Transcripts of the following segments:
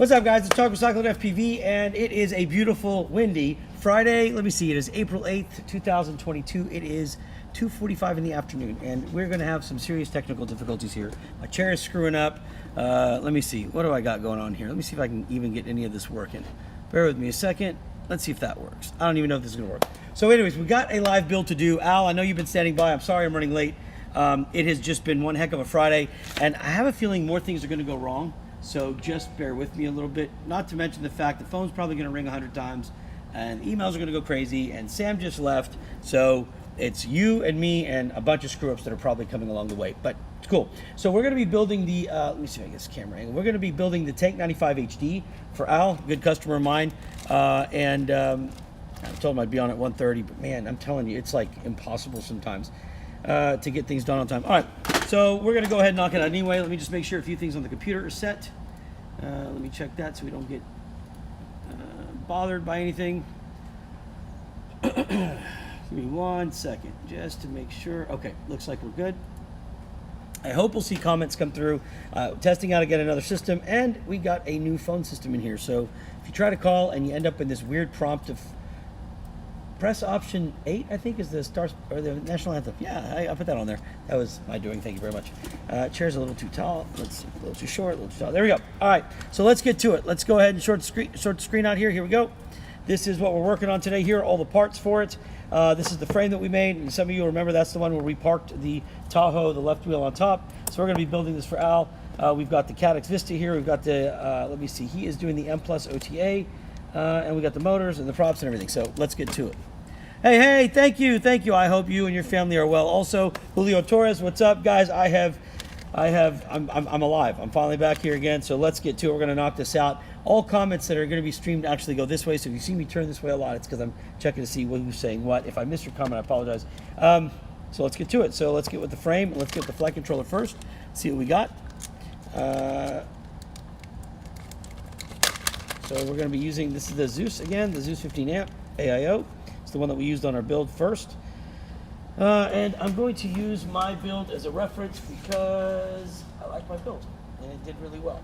What's up, guys? It's Tarek with CycloneFPV, and it is a beautiful, windy Friday. Let me see. It is April 8th, 2022. It is 2:45 in the afternoon, and we're going to have some serious technical difficulties here. My chair is screwing up. Let me see. What do I got going on here? Let me see if I can even get any of this working. Bear with me a second. Let's see if that works. I don't even know if this is going to work. So anyways, we got a live build to do. Al, I know you've been standing by. I'm sorry I'm running late. It has just been one heck of a Friday, and I have a feeling more things are going to go wrong. So just bear with me a little bit. Not to mention the fact the phone's probably going to ring 100 times, and emails are going to go crazy, and Sam just left. So it's you and me and a bunch of screw-ups that are probably coming along the way, but it's cool. So we're going to be building the, let me see if I get this camera angle. We're going to be building the Tank95HD for Al, good customer of mine. I told him I'd be on at 1:30, but man, I'm telling you, it's like impossible sometimes to get things done on time. All right, so we're going to go ahead and knock it out anyway. Let me just make sure a few things on the computer are set. Let me check that so we don't get bothered by anything. Give me 1 second just to make sure. Okay, looks like we're good. I hope we'll see comments come through. Testing out again another system, and we got a new phone system in here. So if you try to call and you end up in this weird prompt of press option 8, I think is the stars or the national anthem. Yeah, I put that on there. That was my doing. Thank you very much. Chair's a little too tall. Let's a little too short. A little too tall. There we go. All right, so let's get to it. Let's go ahead and sort the screen out here. Here we go. This is what we're working on today. Here are all the parts for it. This is the frame that we made, and some of you will remember that's the one where we parked the Tahoe, the left wheel on top. So we're going to be building this for Al. We've got the Caddx Vista here. We've got the, let me see, he is doing the M Plus OTA, and we got the motors and the props and everything. So let's get to it. Hey, thank you. I hope you and your family are well. Also, Julio Torres, what's up, guys? I'm alive. I'm finally back here again. So let's get to it. We're going to knock this out. All comments that are going to be streamed actually go this way. So if you see me turn this way a lot, it's because I'm checking to see who's saying what. If I missed your comment, I apologize. So let's get to it. So let's get with the frame. Let's get the flight controller first. See what we got. So we're going to be using, this is the Zeus again, the Zeus 15 amp AIO. It's the one that we used on our build first. And I'm going to use my build as a reference because I like my build and it did really well.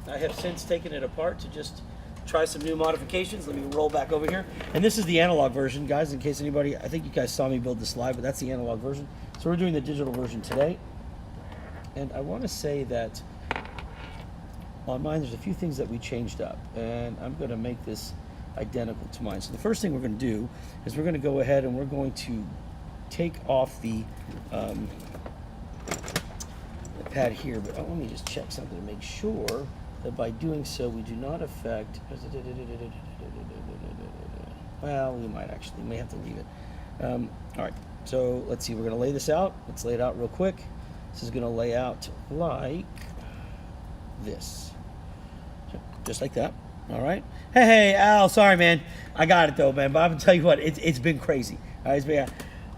I have since taken it apart to just try some new modifications. Let me roll back over here. And this is the analog version, guys, in case anybody, I think you guys saw me build this live, but that's the analog version. So we're doing the digital version today. And I want to say that on mine, there's a few things that we changed up, and I'm going to make this identical to mine. So the first thing we're going to do is we're going to go ahead and we're going to take off the pad here, but let me just check something to make sure that by doing so we do not affect, well, we might actually, may have to leave it. All right, so let's see, we're going to lay this out. Let's lay it out real quick. This is going to lay out like this, just like that. All right. Hey, Al, sorry, man. I got it though, man. But I'm gonna tell you what, it's been crazy. All right, it's been,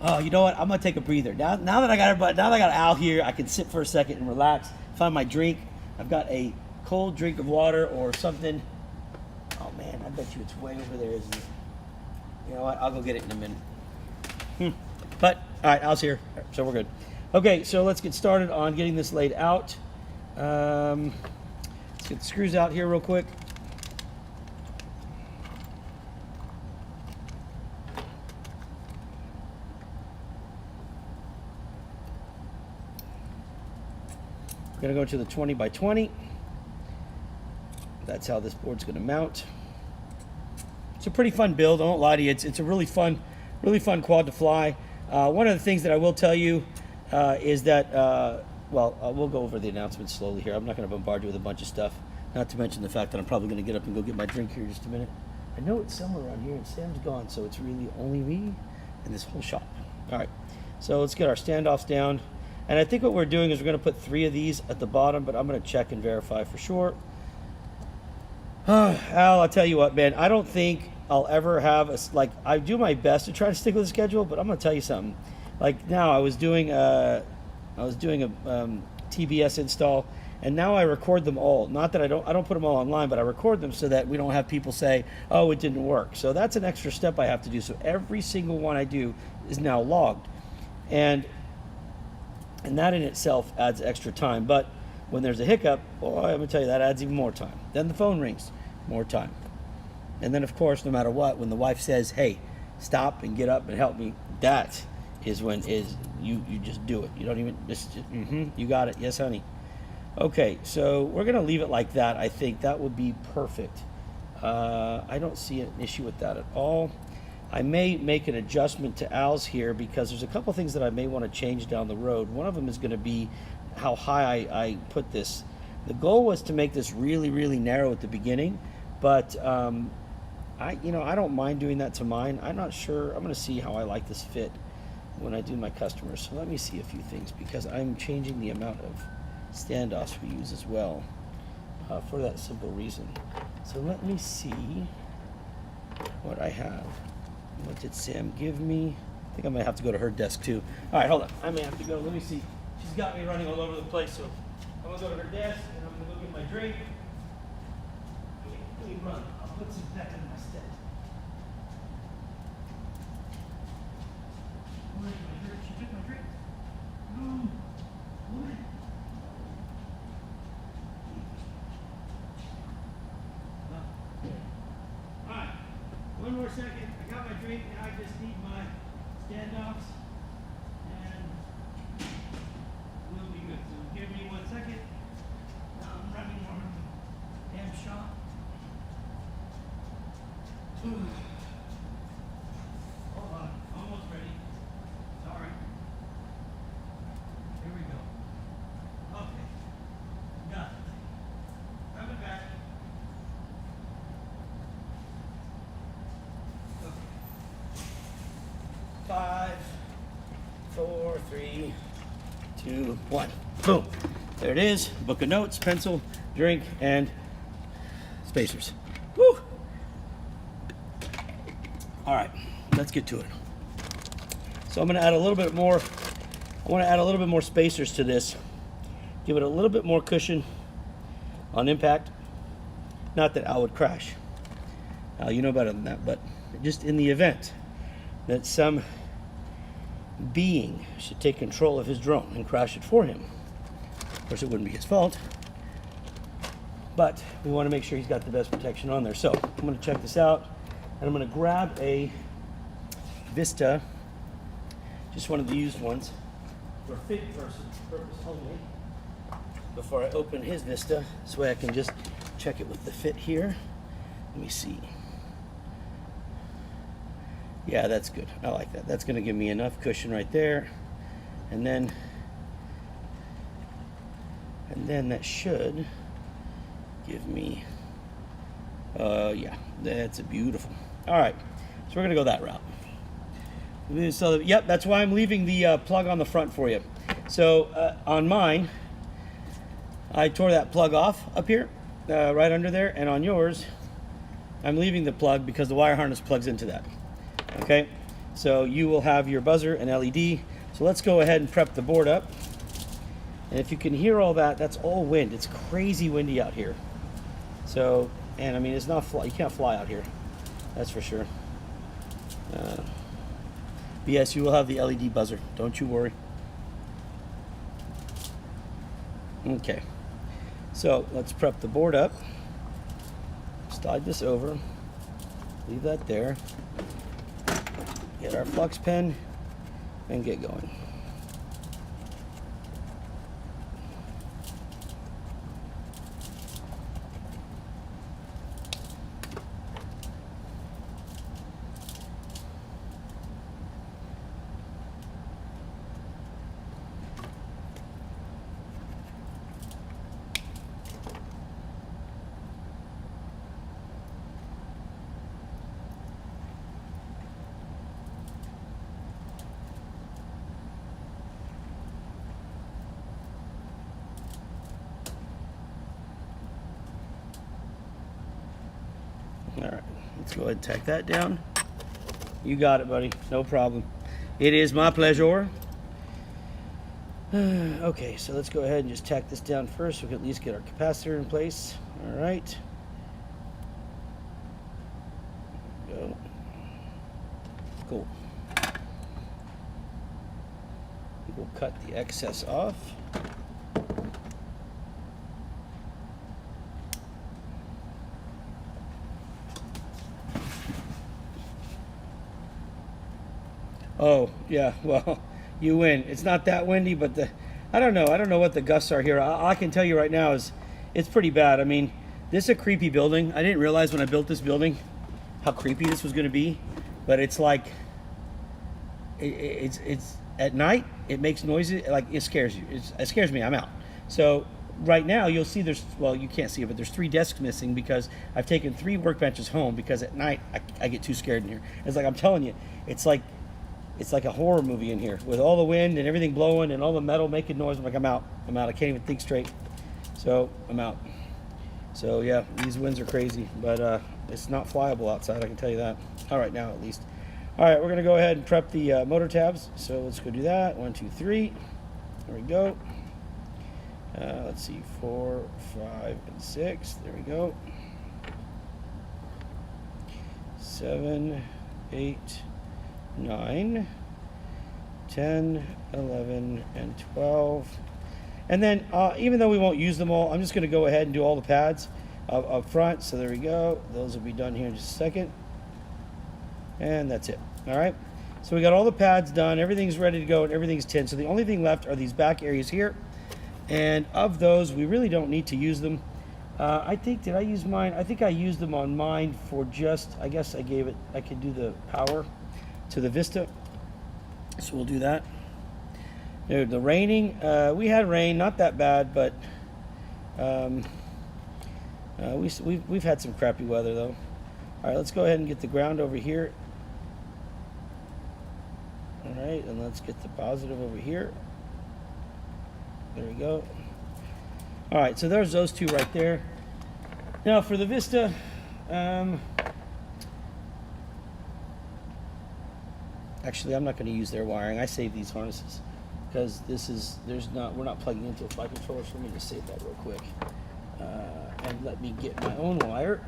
oh, you know what? I'm gonna take a breather. Now that I got everybody, now that I got Al here, I can sit for a second and relax. Find my drink. I've got a cold drink of water or something. Oh man, I bet you it's way over there, isn't it? You know what? I'll go get it in a minute. But all right, Al's here, so we're good. Okay, so let's get started on getting this laid out. Let's get the screws out here real quick. We're going to go to the 20 by 20. That's how this board's going to mount. It's a pretty fun build. I won't lie to you. It's a really fun quad to fly. One of the things that I will tell you is that, we'll go over the announcements slowly here. I'm not going to bombard you with a bunch of stuff. Not to mention the fact that I'm probably going to get up and go get my drink here in just a minute. I know it's somewhere around here, and Sam's gone, so it's really only me and this whole shop. All right, so let's get our standoffs down. And I think what we're doing is we're going to put 3 of these at the bottom, but I'm going to check and verify for sure. Al, I'll tell you what, man, I don't think I'll ever have I do my best to try to stick with the schedule, but I'm going to tell you something. Like now I was doing a TBS install, and now I record them all. Not that I don't put them all online, but I record them so that we don't have people say, oh, it didn't work. So that's an extra step I have to do. So every single one I do is now logged. And that in itself adds extra time. But When there's a hiccup, boy, I'm gonna tell you, that adds even more time. Then the phone rings, more time. And then of course, no matter what, when the wife says, hey, stop and get up and help me, that is when you just do it. You don't even, you got it, yes honey. Okay, so we're gonna leave it like that. I think that would be perfect. I don't see an issue with that at all. I may make an adjustment to Al's here because there's a couple things that I may want to change down the road. One of them is going to be how high I put this. The goal was to make this really, really narrow at the beginning, but I don't mind doing that to mine. I'm not sure. I'm going to see how I like this fit when I do my customers. So let me see a few things because I'm changing the amount of standoffs we use as well for that simple reason. So let me see what I have. What did Sam give me? I think I might have to go to her desk too. All right, hold on. I may have to go. Let me see. She's got me running all over the place, so I'm gonna go to her desk and I'm gonna go get my drink. Let me run. I'll put some back in my stead. Where's my drink? She took my drink. No. What? All right. One more second. I got my drink. Now I just need my standoffs, and we'll be good. So give me 1 second. I'm running over the damn shop. Hold on. Almost ready. Sorry. Here we go. Okay. Got it. Coming back. 5, 4, 3, 2, 1. Boom. There it is. Book of notes, pencil, drink, and spacers. Woo! All right, let's get to it. So I'm going to add a little bit more. I want to add a little bit more spacers to this. Give it a little bit more cushion on impact. Not that Al would crash. Al, you know better than that, but just in the event that some being should take control of his drone and crash it for him. Of course, it wouldn't be his fault, but we want to make sure he's got the best protection on there. So I'm going to check this out, and I'm going to grab a Vista, just one of the used ones, for fit purpose only, before I open his Vista. This way I can just check it with the fit here. Let me see. Yeah, that's good. I like that. That's going to give me enough cushion right there. And then that should give me, yeah, that's beautiful. All right, so we're going to go that route. So, yep, that's why I'm leaving the plug on the front for you. So on mine, I tore that plug off up here, right under there. And on yours, I'm leaving the plug because the wire harness plugs into that. Okay, so you will have your buzzer and LED. So let's go ahead and prep the board up. And if you can hear all that, that's all wind. It's crazy windy out here. So, and I mean, it's not you can't fly out here. That's for sure. But yes, you will have the LED buzzer. Don't you worry. Okay, so let's prep the board up. Slide this over. Leave that there. Get our flux pen and get going. All right, let's go ahead and tack that down. You got it, buddy. No problem. It is my pleasure. Okay, so let's go ahead and just tack this down first so we can at least get our capacitor in place. All right. Go. Cool. We'll cut the excess off. Oh, yeah, well, you win. It's not that windy, but I don't know. I don't know what the gusts are here. All I can tell you right now is it's pretty bad. I mean, this is a creepy building. I didn't realize when I built this building how creepy this was going to be, but it's like, it's at night, it makes noises, like it scares you. It scares me, I'm out. So right now you'll see there's, well, you can't see it, but there's 3 desks missing because I've taken 3 workbenches home because at night I get too scared in here. It's like, I'm telling you, it's like a horror movie in here with all the wind and everything blowing and all the metal making noise. I'm like, I'm out. I can't even think straight. So I'm out. So yeah, these winds are crazy, but it's not flyable outside, I can tell you that. All right, now at least. All right, we're gonna go ahead and prep the motor tabs. So let's go do that. 1, 2, 3. There we go. Let's see, 4, 5, and 6. There we go. 7, 8, 9, 10, 11, and 12. And then, even though we won't use them all, I'm just going to go ahead and do all the pads up front. So there we go. Those will be done here in just a second. And that's it. All right. So we got all the pads done. Everything's ready to go and everything's tinned. So the only thing left are these back areas here. And of those, we really don't need to use them. I think, did I use mine? I think I used them on mine for just, I guess I could do the power to the Vista. So we'll do that. Dude, the raining, we had rain, not that bad, but we've had some crappy weather though. All right, let's go ahead and get the ground over here. All right, and let's get the positive over here. There we go. All right, so there's those 2 right there. Now for the Vista, actually, I'm not going to use their wiring. I save these harnesses because we're not plugging into a flight controller. So let me just save that real quick, and let me get my own wire.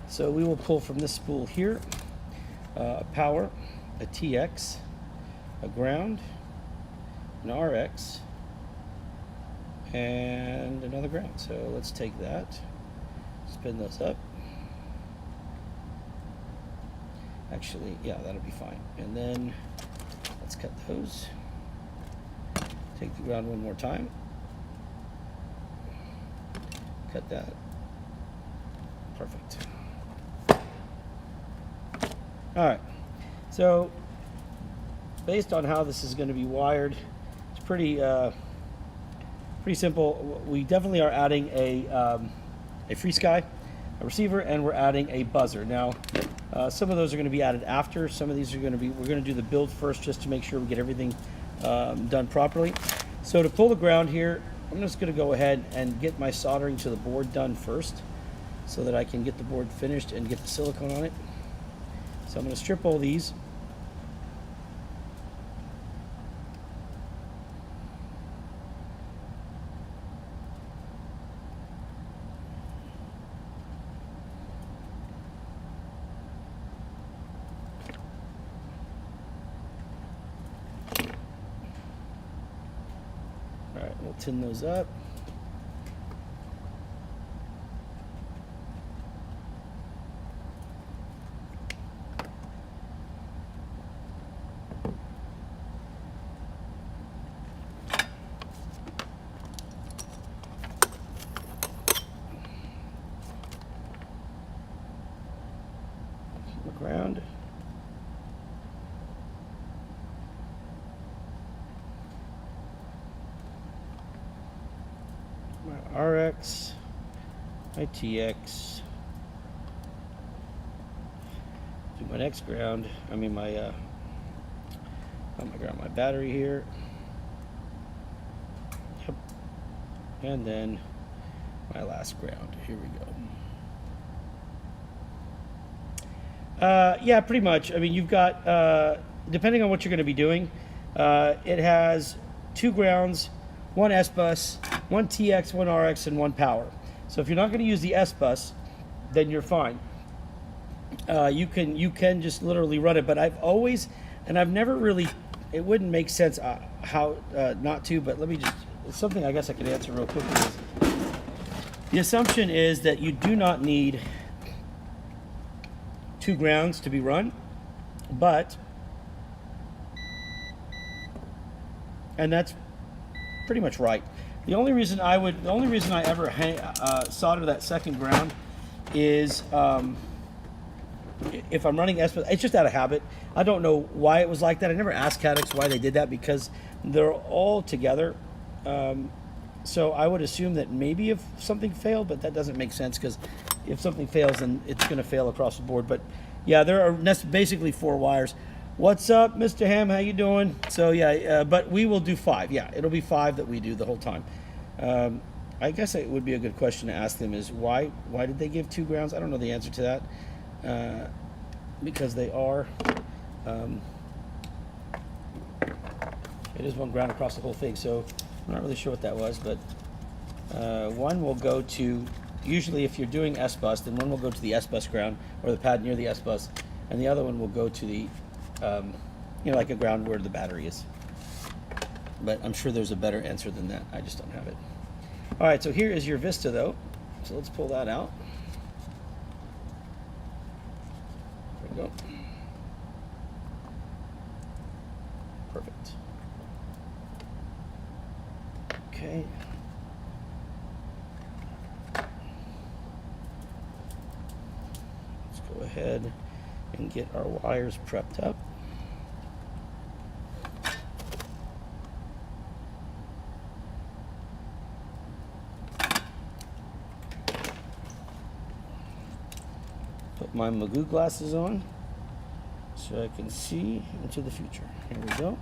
So we will pull from this spool here, a power, a TX, a ground, an RX, and another ground. So let's take that, spin those up. Actually, yeah, that'll be fine. And then let's cut those. Take the ground one more time. Cut that. Perfect. All right. So based on how this is going to be wired, it's pretty simple. We definitely are adding a FreeSky, a receiver, and we're adding a buzzer. Now, some of those are going to be added after. Some of these are going to be, we're going to do the build first just to make sure we get everything done properly. So to pull the ground here, I'm just going to go ahead and get my soldering to the board done first so that I can get the board finished and get the silicone on it. So I'm going to strip all these. All right, we'll tin those up. Ground. My RX, my TX, do my next ground. I mean my not my ground, my battery here. Yep. And then my last ground. Here we go. Yeah, pretty much. I mean, you've got, depending on what you're going to be doing, it has 2 grounds, 1 S-bus, 1 TX, 1 RX, and 1 power. So if you're not going to use the S-bus, then you're fine. You can just literally run it. But I've always, and I've never really, it wouldn't make sense how not to, but let me just, it's something I guess I can answer real quickly. The assumption is that you do not need 2 grounds to be run, but and that's pretty much right. The only reason I ever solder that second ground is if I'm running S-Bus. It's just out of habit. I don't know why it was like that. I never asked Caddx why they did that, because they're all together. So I would assume that maybe if something failed, but that doesn't make sense, because if something fails, then it's going to fail across the board. But yeah, there are basically 4 wires. What's up, Mr. Ham? How you doing? So yeah, but we will do 5. Yeah, it'll be 5 that we do the whole time. I guess it would be a good question to ask them is why did they give 2 grounds? I don't know the answer to that, because they are. It is 1 ground across the whole thing, so I'm not really sure what that was, but one will go to, usually if you're doing S-Bus, then one will go to the S-Bus ground, or the pad near the S-Bus, and the other one will go to the, like a ground where the battery is. But I'm sure there's a better answer than that. I just don't have it. All right, so here is your Vista, though. So let's pull that out. There we go. Perfect. Okay. Let's go ahead and get our wires prepped up. Put my Magoo glasses on so I can see into the future. Here we go.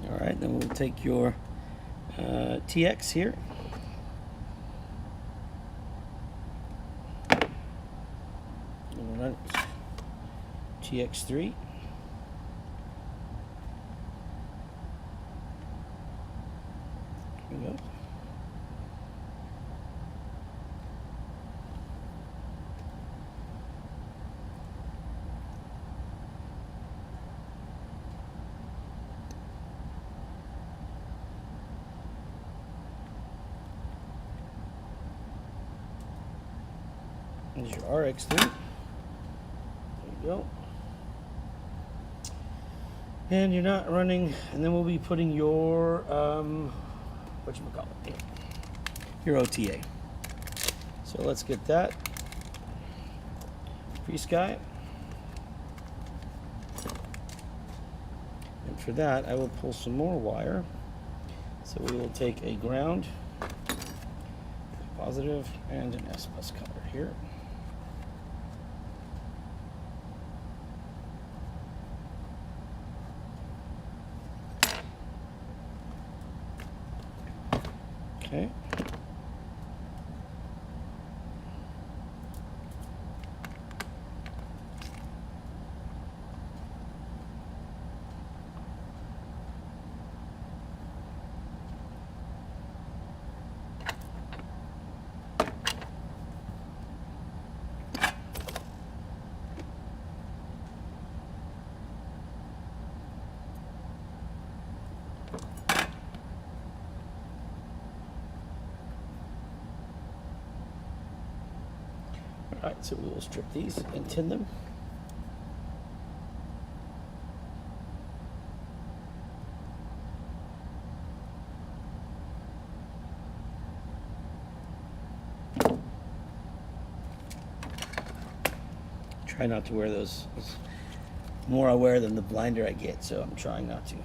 All right, then we'll take your TX here. And we'll run TX3. Here we go. There's your RX3. There you go. And you're not running, and then we'll be putting your, whatchamacallit, your OTA. So let's get that. Pre-sky. And for that, I will pull some more wire. So we will take a ground, positive, and an S-Bus color here. Okay. All right, so we will strip these and tin them. Try not to wear those. The more I wear them, the blinder I get, so I'm trying not to.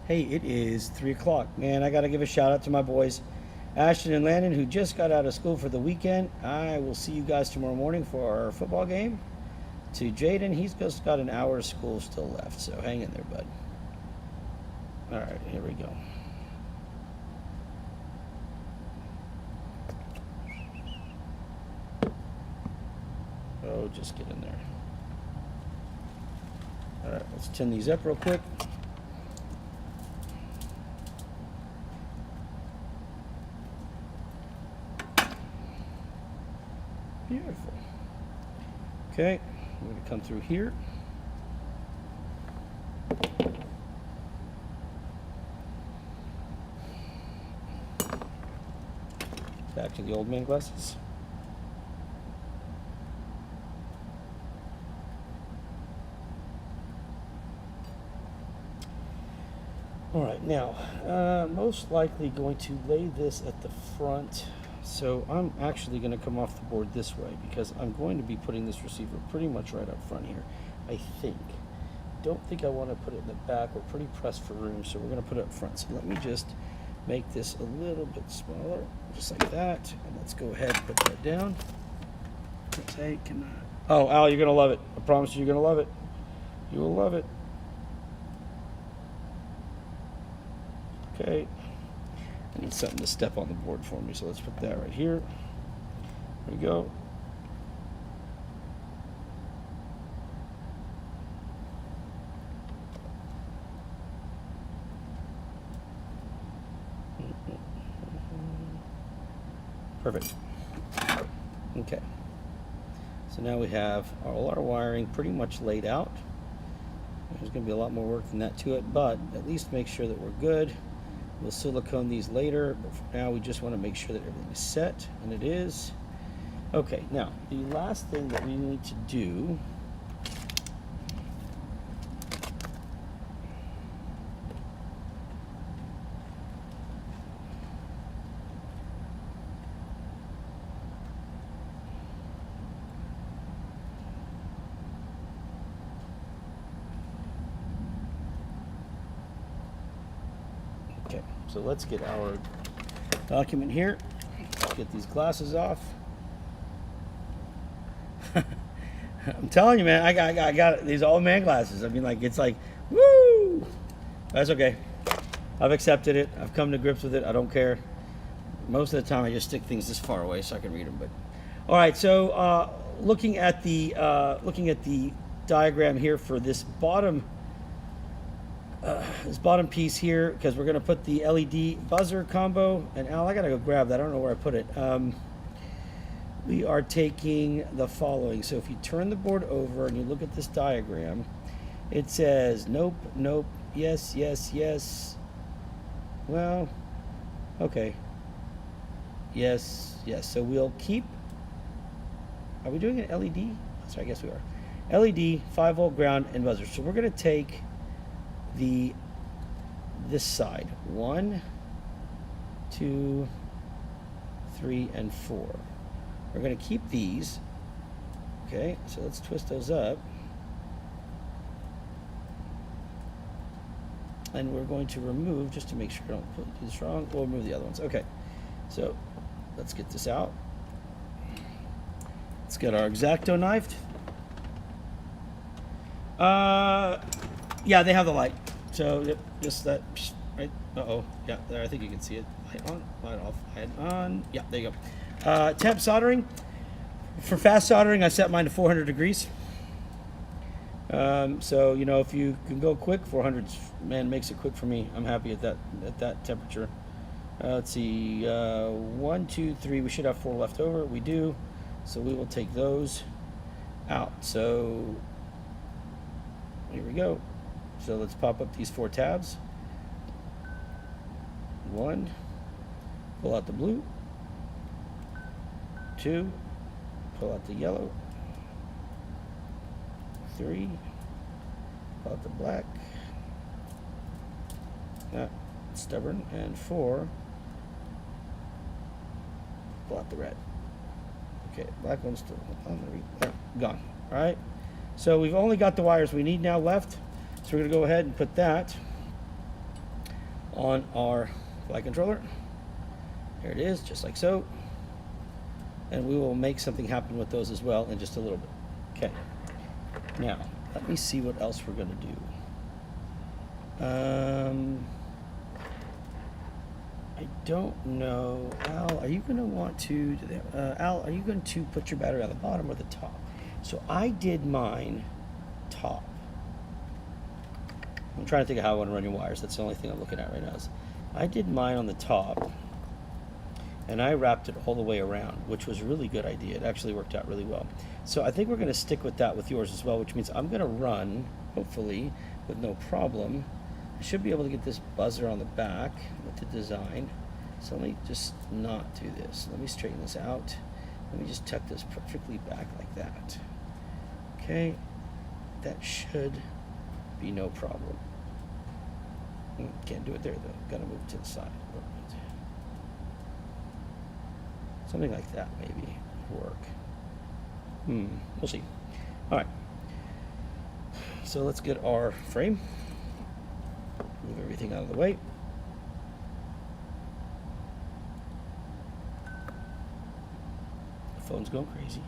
Hey, it is 3 o'clock. Man, I gotta give a shout out to my boys, Ashton and Landon, who just got out of school for the weekend. I will see you guys tomorrow morning for our football game. To Jaden, he's just got an hour of school still left, so hang in there, bud. All right, here we go. Oh, just get in there. All right, let's tin these up real quick. Beautiful. Okay, I'm going to come through here. Back to the old man glasses. All right, now, most likely going to lay this at the front. So I'm actually going to come off the board this way because I'm going to be putting this receiver pretty much right up front here, I think. Don't think I want to put it in the back. We're pretty pressed for room, so we're going to put it up front. So let me just make this a little bit smaller, just like that. And let's go ahead and put that down. Oh, Al, you're going to love it. I promise you, you're going to love it. You will love it. Okay. I need something to step on the board for me, so let's put that right here. There we go. Perfect. Okay. So now we have all our wiring pretty much laid out. There's going to be a lot more work than that to it, but at least make sure that we're good. We'll silicone these later, but for now we just want to make sure that everything is set, and it is. Okay, now the last thing that we need to do so let's get our document here. Let's get these glasses off. I'm telling you, man, I got these old man glasses. I mean, like, it's like, woo! That's okay. I've accepted it. I've come to grips with it. I don't care. Most of the time, I just stick things this far away so I can read them. But all right, so looking at the diagram here for this bottom piece here, because we're going to put the LED buzzer combo. And Al, I got to go grab that. I don't know where I put it. We are taking the following. So if you turn the board over and you look at this diagram, it says nope, nope, yes, yes, yes. Well, okay. Yes, yes. So we'll keep. Are we doing an LED? So I guess we are. LED, 5-volt ground, and buzzer. So we're going to take this side. 1, 2, 3, and 4. We're going to keep these. Okay, so let's twist those up. And we're going to remove, just to make sure I don't do this wrong, we'll remove the other ones. Okay, so let's get this out. Let's get our X-Acto knife. Yeah, they have the light. So yep, just that, right? Uh-oh, yeah, there, I think you can see it. Light on, light off, light on. Yeah, there you go. Temp soldering. For fast soldering, I set mine to 400 degrees. So, you know, if you can go quick, 400, man, makes it quick for me. I'm happy at that temperature. Let's see, 1, 2, 3, we should have 4 left over. We do, so we will take those out. So, here we go. So let's pop up these 4 tabs. 1, pull out the blue. 2, pull out the yellow. 3, pull out the black. Stubborn. And 4, pull out the red. Okay, black one's still on the gone. All right. So we've only got the wires we need now left. So we're going to go ahead and put that on our flight controller. There it is, just like so. And we will make something happen with those as well in just a little bit. Okay. Now, let me see what else we're going to do. I don't know. Al, are you going to want to, Al, are you going to put your battery on the bottom or the top? So I did mine top. I'm trying to think of how I want to run your wires. That's the only thing I'm looking at right now. I did mine on the top, and I wrapped it all the way around, which was a really good idea. It actually worked out really well. So I think we're going to stick with that with yours as well, which means I'm going to run, hopefully, with no problem. I should be able to get this buzzer on the back with the design. So let me just not do this. Let me straighten this out. Let me just tuck this perfectly back like that. Okay, that should be no problem. Can't do it there though. Gotta move to the side. Something like that maybe work. We'll see. All right. So let's get our frame. Move everything out of the way. The phone's going crazy.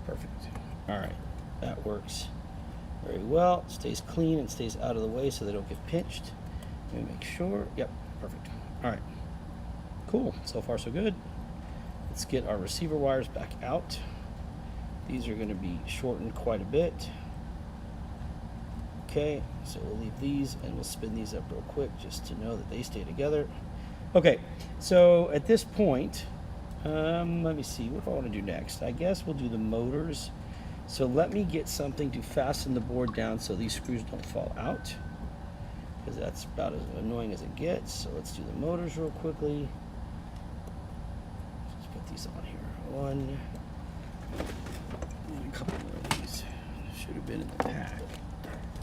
Perfect. All right, that works very well. It stays clean and stays out of the way so they don't get pinched. Let me make sure. Yep, perfect. All right, cool. So far, so good. Let's get our receiver wires back out. These are going to be shortened quite a bit. Okay, so we'll leave these and we'll spin these up real quick just to know that they stay together. Okay, so at this point, let me see, what do I want to do next? I guess we'll do the motors. So let me get something to fasten the board down so these screws don't fall out, because that's about as annoying as it gets. So let's do the motors real quickly. Let's put these on here. One, and a couple more of these. Should have been in the pack.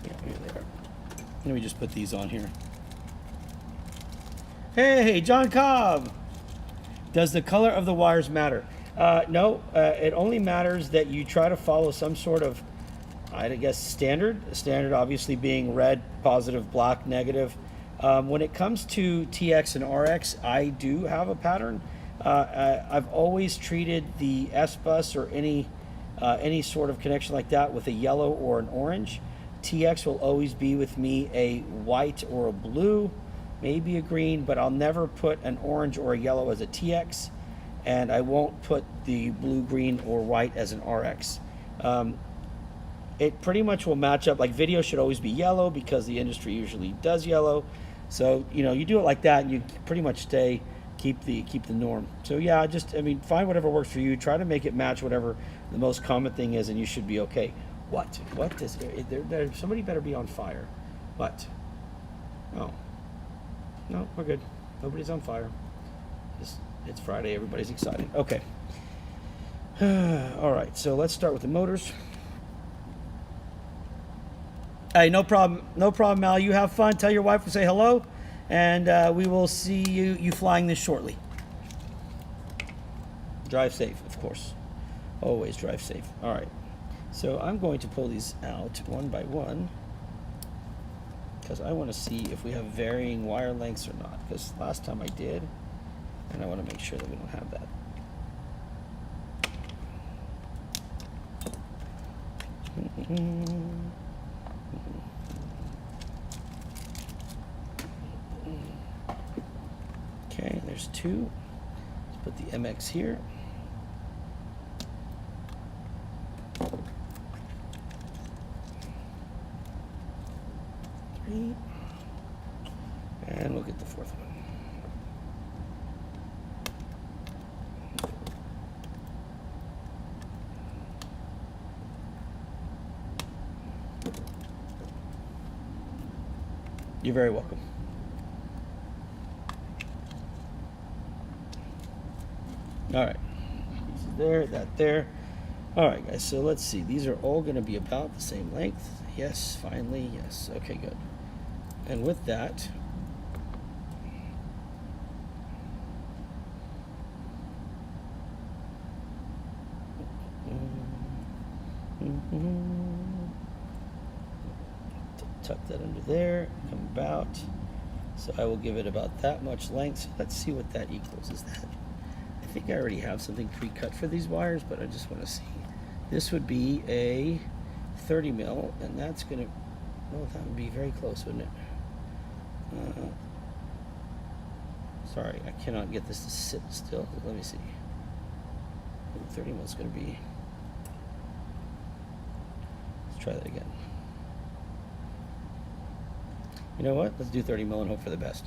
Yeah, here they are. Let me just put these on here. Hey, John Cobb! Does the color of the wires matter? No, it only matters that you try to follow some sort of, I guess, standard. Standard obviously being red, positive, black, negative. When it comes to TX and RX, I do have a pattern. I've always treated the S-bus or any sort of connection like that with a yellow or an orange. TX will always be with me a white or a blue, maybe a green, but I'll never put an orange or a yellow as a TX, and I won't put the blue, green, or white as an RX. It pretty much will match up. Like video should always be yellow because the industry usually does yellow. So you do it like that, and you pretty much keep the norm. So yeah, find whatever works for you. Try to make it match whatever the most common thing is, and you should be okay. What is there? Somebody better be on fire. What? Oh. No, we're good. Nobody's on fire. It's Friday. Everybody's excited. Okay. All right. So let's start with the motors. Hey, no problem. No problem, Mal. You have fun. Tell your wife to say hello, and we will see you flying this shortly. Drive safe, of course. Always drive safe. All right. So I'm going to pull these out one by one, because I want to see if we have varying wire lengths or not, because last time I did, and I want to make sure that we don't have that. Okay, there's two. Let's put the MX here. You're very welcome. All right, there, that there. All right, guys, so let's see. These are all going to be about the same length. Yes, finally, yes. Okay, good. And with that, tuck that under there, come about. So I will give it about that much length. So let's see what that equals. Is that? I think I already have something pre-cut for these wires, but I just want to see. This would be a 30 mil, and that's going to, well, that would be very close, wouldn't it? Sorry, I cannot get this to sit still. Let me see. 30 mil is going to be, let's try that again. You know what? Let's do 30 mil and hope for the best.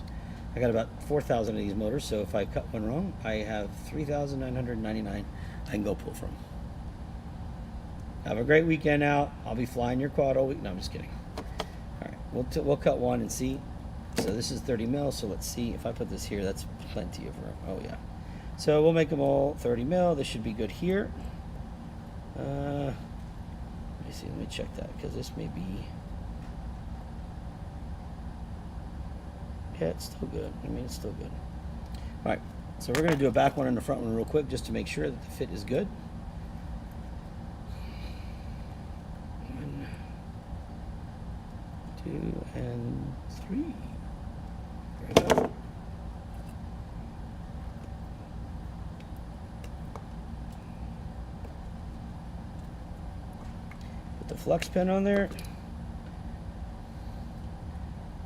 I got about 4,000 of these motors, so if I cut one wrong, I have 3,999 I can go pull from. Have a great weekend out. I'll be flying your quad all week. No, I'm just kidding. All right, we'll cut one and see. So this is 30 mil, so let's see. If I put this here, that's plenty of room. Oh, yeah. So we'll make them all 30 mil. This should be good here. Let me see. Let me check that, because this may be... Yeah, it's still good. I mean, it's still good. All right, so we're going to do a back one and a front one real quick just to make sure that the fit is good. 1, 2, and 3. There we go. Put the flex pin on there.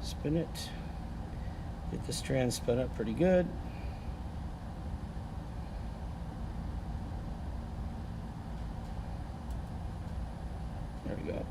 Spin it. Get the strand spun up pretty good. There we go.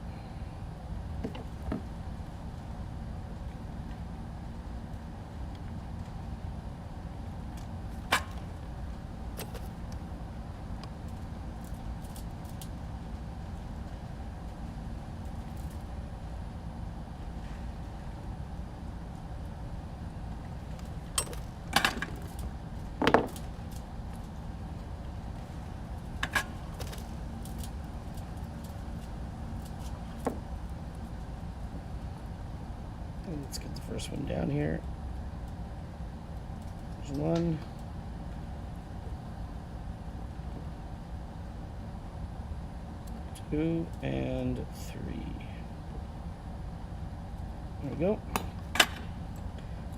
Let's get the first one down here. There's 1. 2, and 3. There we go.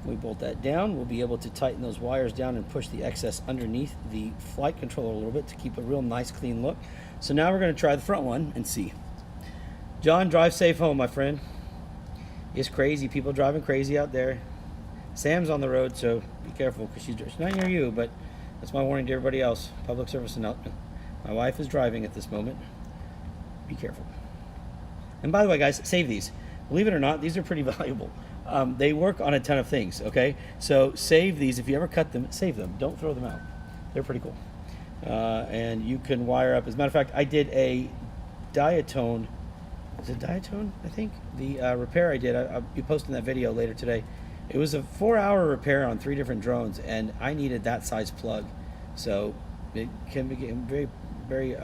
We bolt that down. We'll be able to tighten those wires down and push the excess underneath the flight controller a little bit to keep a real nice clean look. So now we're going to try the front one and see. John, drive safe home, my friend. It's crazy. People driving crazy out there. Sam's on the road, so be careful, because she's not near you, but that's my warning to everybody else. Public service announcement. My wife is driving at this moment. Be careful. And by the way, guys, save these. Believe it or not, these are pretty valuable. They work on a ton of things, okay? So save these. If you ever cut them, save them. Don't throw them out. They're pretty cool. And you can wire up. As a matter of fact, I did a diatone. Is it diatone, I think? The repair I did, I'll be posting that video later today. It was a 4-hour repair on 3 different drones, and I needed that size plug. So it can be very, very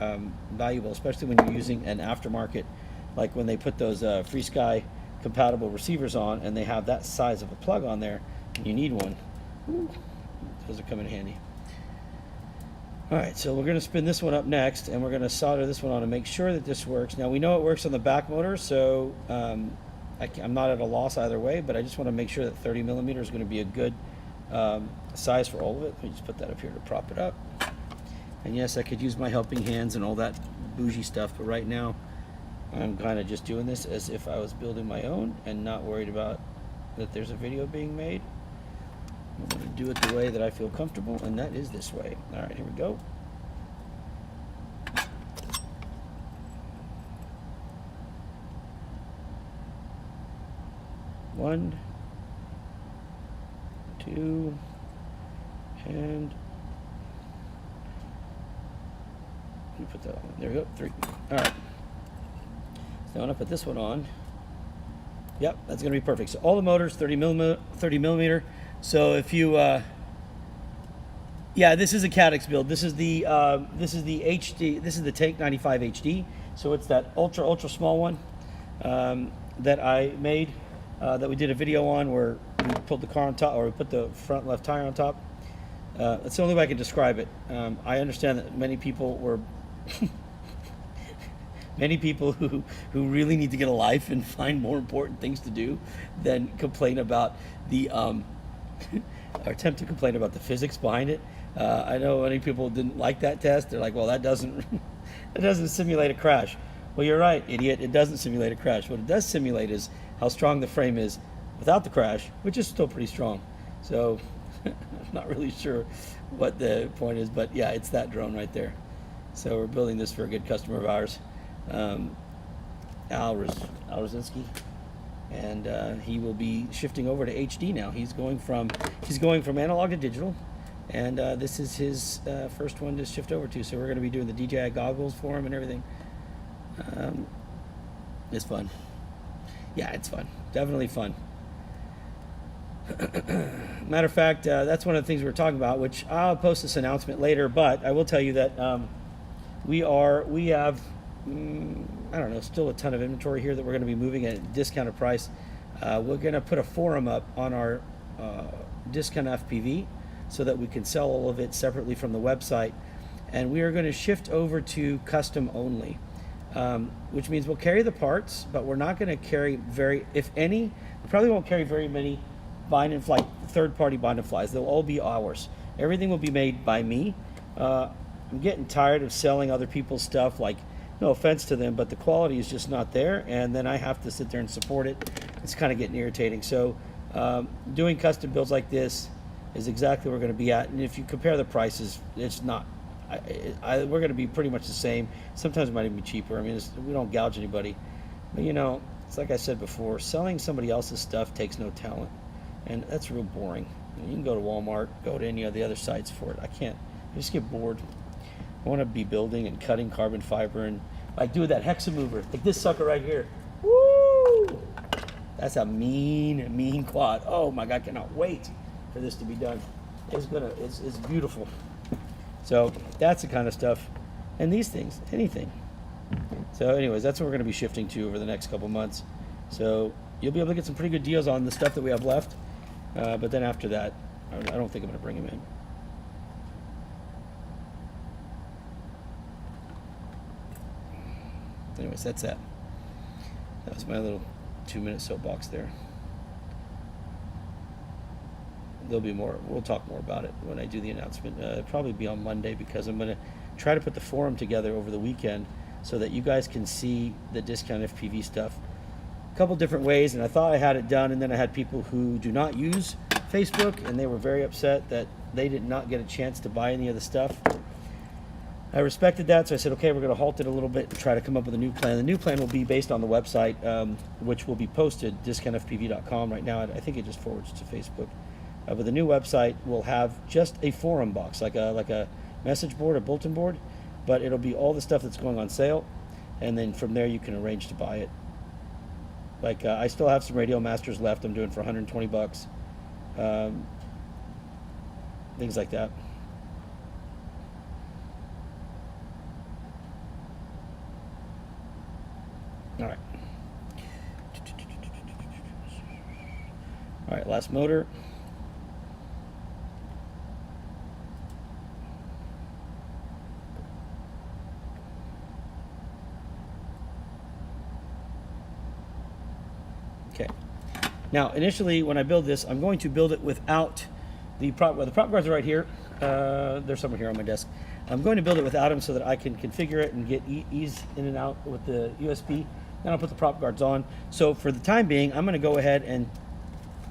valuable, especially when you're using an aftermarket, like when they put those Free Sky compatible receivers on, and they have that size of a plug on there, and you need one. Ooh, those are coming in handy. All right, so we're going to spin this one up next, and we're going to solder this one on to make sure that this works. Now, we know it works on the back motor, so I'm not at a loss either way, but I just want to make sure that 30 millimeter is going to be a good size for all of it. Let me just put that up here to prop it up. And yes, I could use my helping hands and all that bougie stuff, but right now I'm kind of just doing this as if I was building my own and not worried about that there's a video being made. I'm going to do it the way that I feel comfortable, and that is this way. All right, here we go. One, 2, and let me put that on. There we go. 3. All right. So I want to put this one on. Yep, that's going to be perfect. So all the motors, 30 millimeter. So if you, yeah, this is a Caddx build. This is the HD. This is the Tank95HD. So it's that ultra small one that I made, that we did a video on where we pulled the car on top, or we put the front left tire on top. That's the only way I can describe it. I understand that many people were. Many people who really need to get a life and find more important things to do than complain about the or attempt to complain about the physics behind it. I know many people didn't like that test. They're like, well, that doesn't that doesn't simulate a crash. Well, you're right, idiot. It doesn't simulate a crash. What it does simulate is how strong the frame is without the crash, which is still pretty strong. So I'm not really sure what the point is, but yeah, it's that drone right there. So we're building this for a good customer of ours. Al Rosinski, and he will be shifting over to HD now. He's going from analog to digital, and this is his first one to shift over to. So we're going to be doing the DJI goggles for him and everything. It's fun. Yeah, it's fun. Definitely fun. Matter of fact, that's one of the things we were talking about, which I'll post this announcement later. But I will tell you that we have. I don't know, still a ton of inventory here that we're going to be moving at a discounted price. We're going to put a forum up on our CycloneFPV so that we can sell all of it separately from the website. And we are going to shift over to custom only, which means we'll carry the parts, but we're not going to carry if any, we probably won't carry very many bind and fly, third-party bind and flies. They'll all be ours. Everything will be made by me. I'm getting tired of selling other people's stuff, like, no offense to them, but the quality is just not there, and then I have to sit there and support it. It's kind of getting irritating. So doing custom builds like this is exactly where we're going to be at, and if you compare the prices, it's not. We're going to be pretty much the same. Sometimes it might even be cheaper. I mean, we don't gouge anybody. But, you know, it's like I said before, selling somebody else's stuff takes no talent, and that's real boring. You can go to Walmart, go to any of the other sites for it. I just get bored. I want to be building and cutting carbon fiber and like do that hexa mover, like this sucker right here. Woo! That's a mean quad. Oh my God, cannot wait for this to be done. It's beautiful. So that's the kind of stuff, and these things, anything. So anyways, that's what we're going to be shifting to over the next couple months. So you'll be able to get some pretty good deals on the stuff that we have left. But then after that, I don't think I'm going to bring them in. Anyways, that's that. That was my little 2-minute soapbox there. There'll be more. We'll talk more about it when I do the announcement. It'll probably be on Monday, because I'm going to try to put the forum together over the weekend so that you guys can see the CycloneFPV stuff a couple different ways. And I thought I had it done, and then I had people who do not use Facebook, and they were very upset that they did not get a chance to buy any of the stuff. I respected that, so I said, okay, we're going to halt it a little bit and try to come up with a new plan. The new plan will be based on the website, which will be posted, CycloneFPV.com. Right now, I think it just forwards to Facebook. But the new website will have just a forum box, like a message board, a bulletin board, but it'll be all the stuff that's going on sale, and then from there you can arrange to buy it. Like I still have some Radio Masters left. I'm doing for 120 bucks. Things like that. All right. All right, last motor. Okay. Now, initially, when I build this, I'm going to build it without the prop. Well, the prop guards are right here. They're somewhere here on my desk. I'm going to build it without them so that I can configure it and get ease in and out with the USB. Then I'll put the prop guards on. So for the time being, I'm going to go ahead and,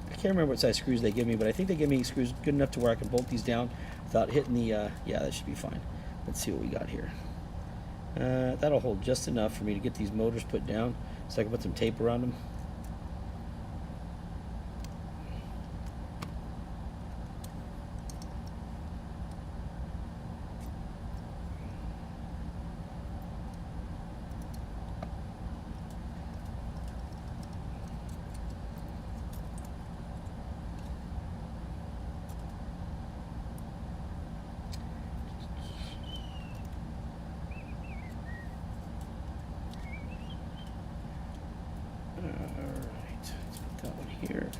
I can't remember what size screws they give me, but I think they give me screws good enough to where I can bolt these down without hitting the, yeah, that should be fine. Let's see what we got here. That'll hold just enough for me to get these motors put down so I can put some tape around them. here.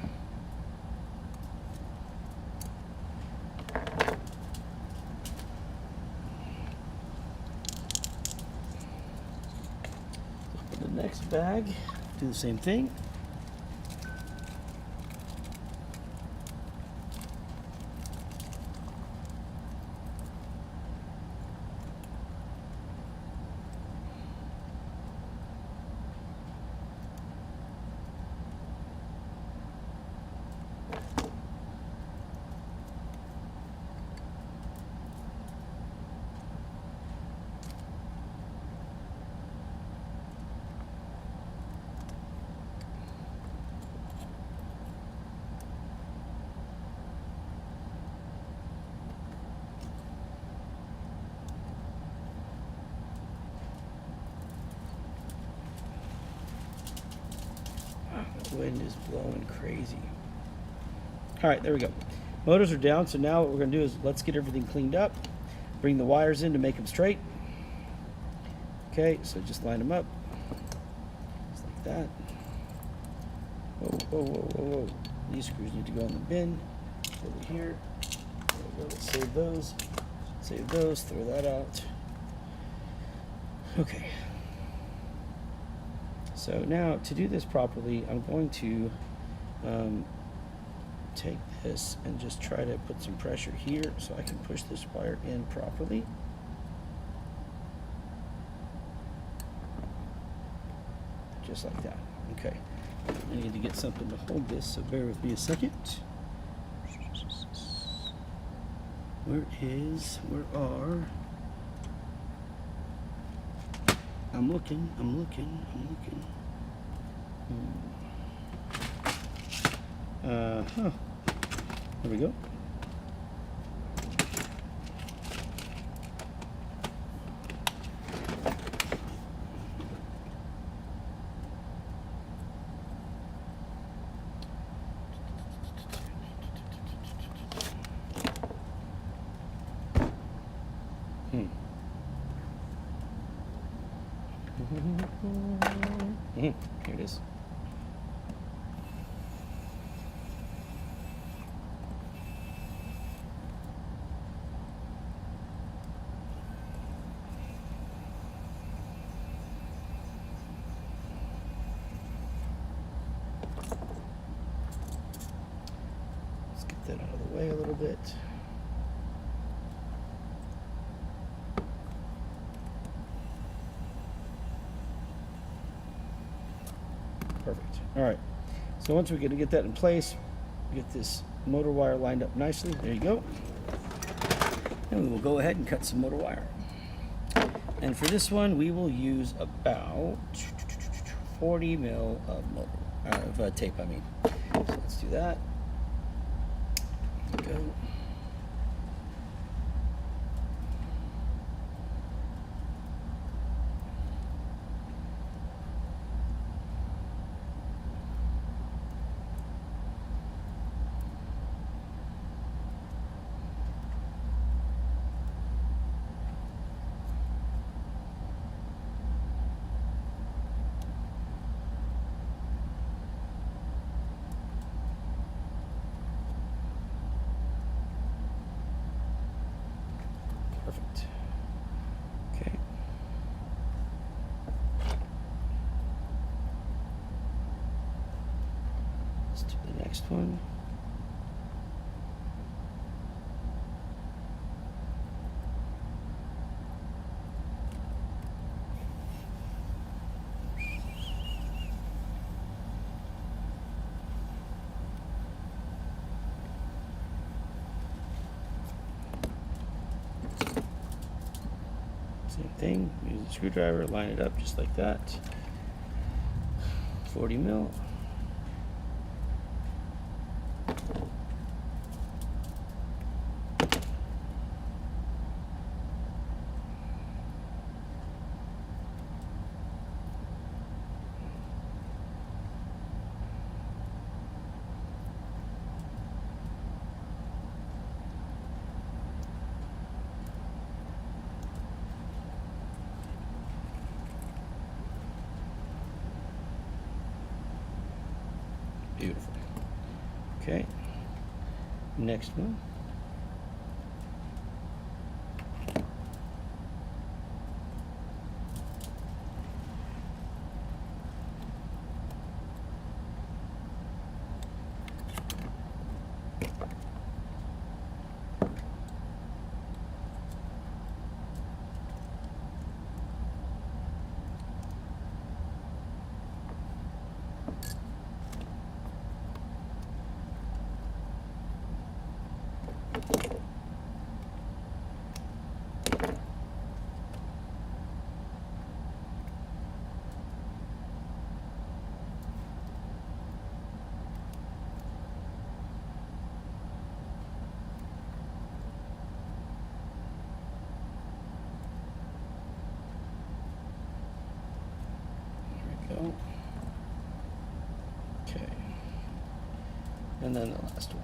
The next bag, do the same thing. The wind is blowing crazy. All right, there we go. Motors are down, so now what we're going to do is let's get everything cleaned up. Bring the wires in to make them straight. Okay, so just line them up. Just like that. Whoa, whoa, whoa, whoa, whoa. These screws need to go in the bin. Over here. There we go. Let's save those. Save those. Throw that out. Okay. So now, to do this properly, I'm going to take this and just try to put some pressure here so I can push this wire in properly. Just like that. Okay. I need to get something to hold this, so bear with me a second. Where are... I'm looking. There we go. Here it is. Let's get that out of the way a little bit. Perfect. All right. So once we're going to get that in place, get this motor wire lined up nicely. There you go. And we will go ahead and cut some motor wire. And for this one, we will use about 40 mil of tape, I mean. So let's do that. There we go. Perfect. Okay. Let's do the next one. Same thing, use the screwdriver, line it up just like that. 40 mil. Beautiful. Okay. Next one. Go. Okay. And then the last one.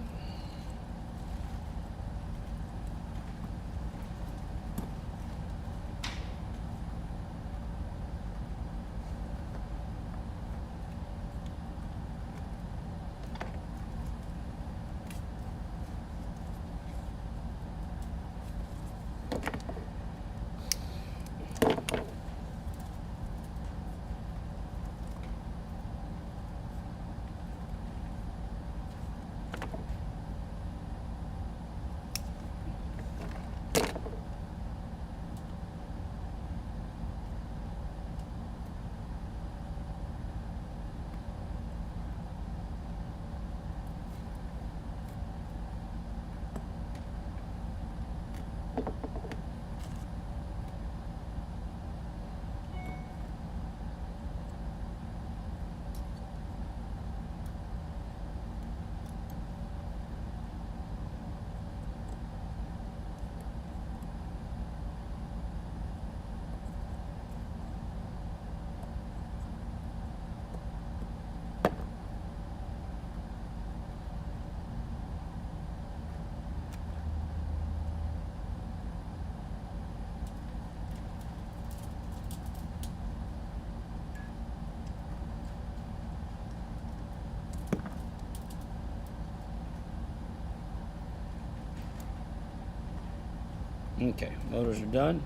Okay, motors are done,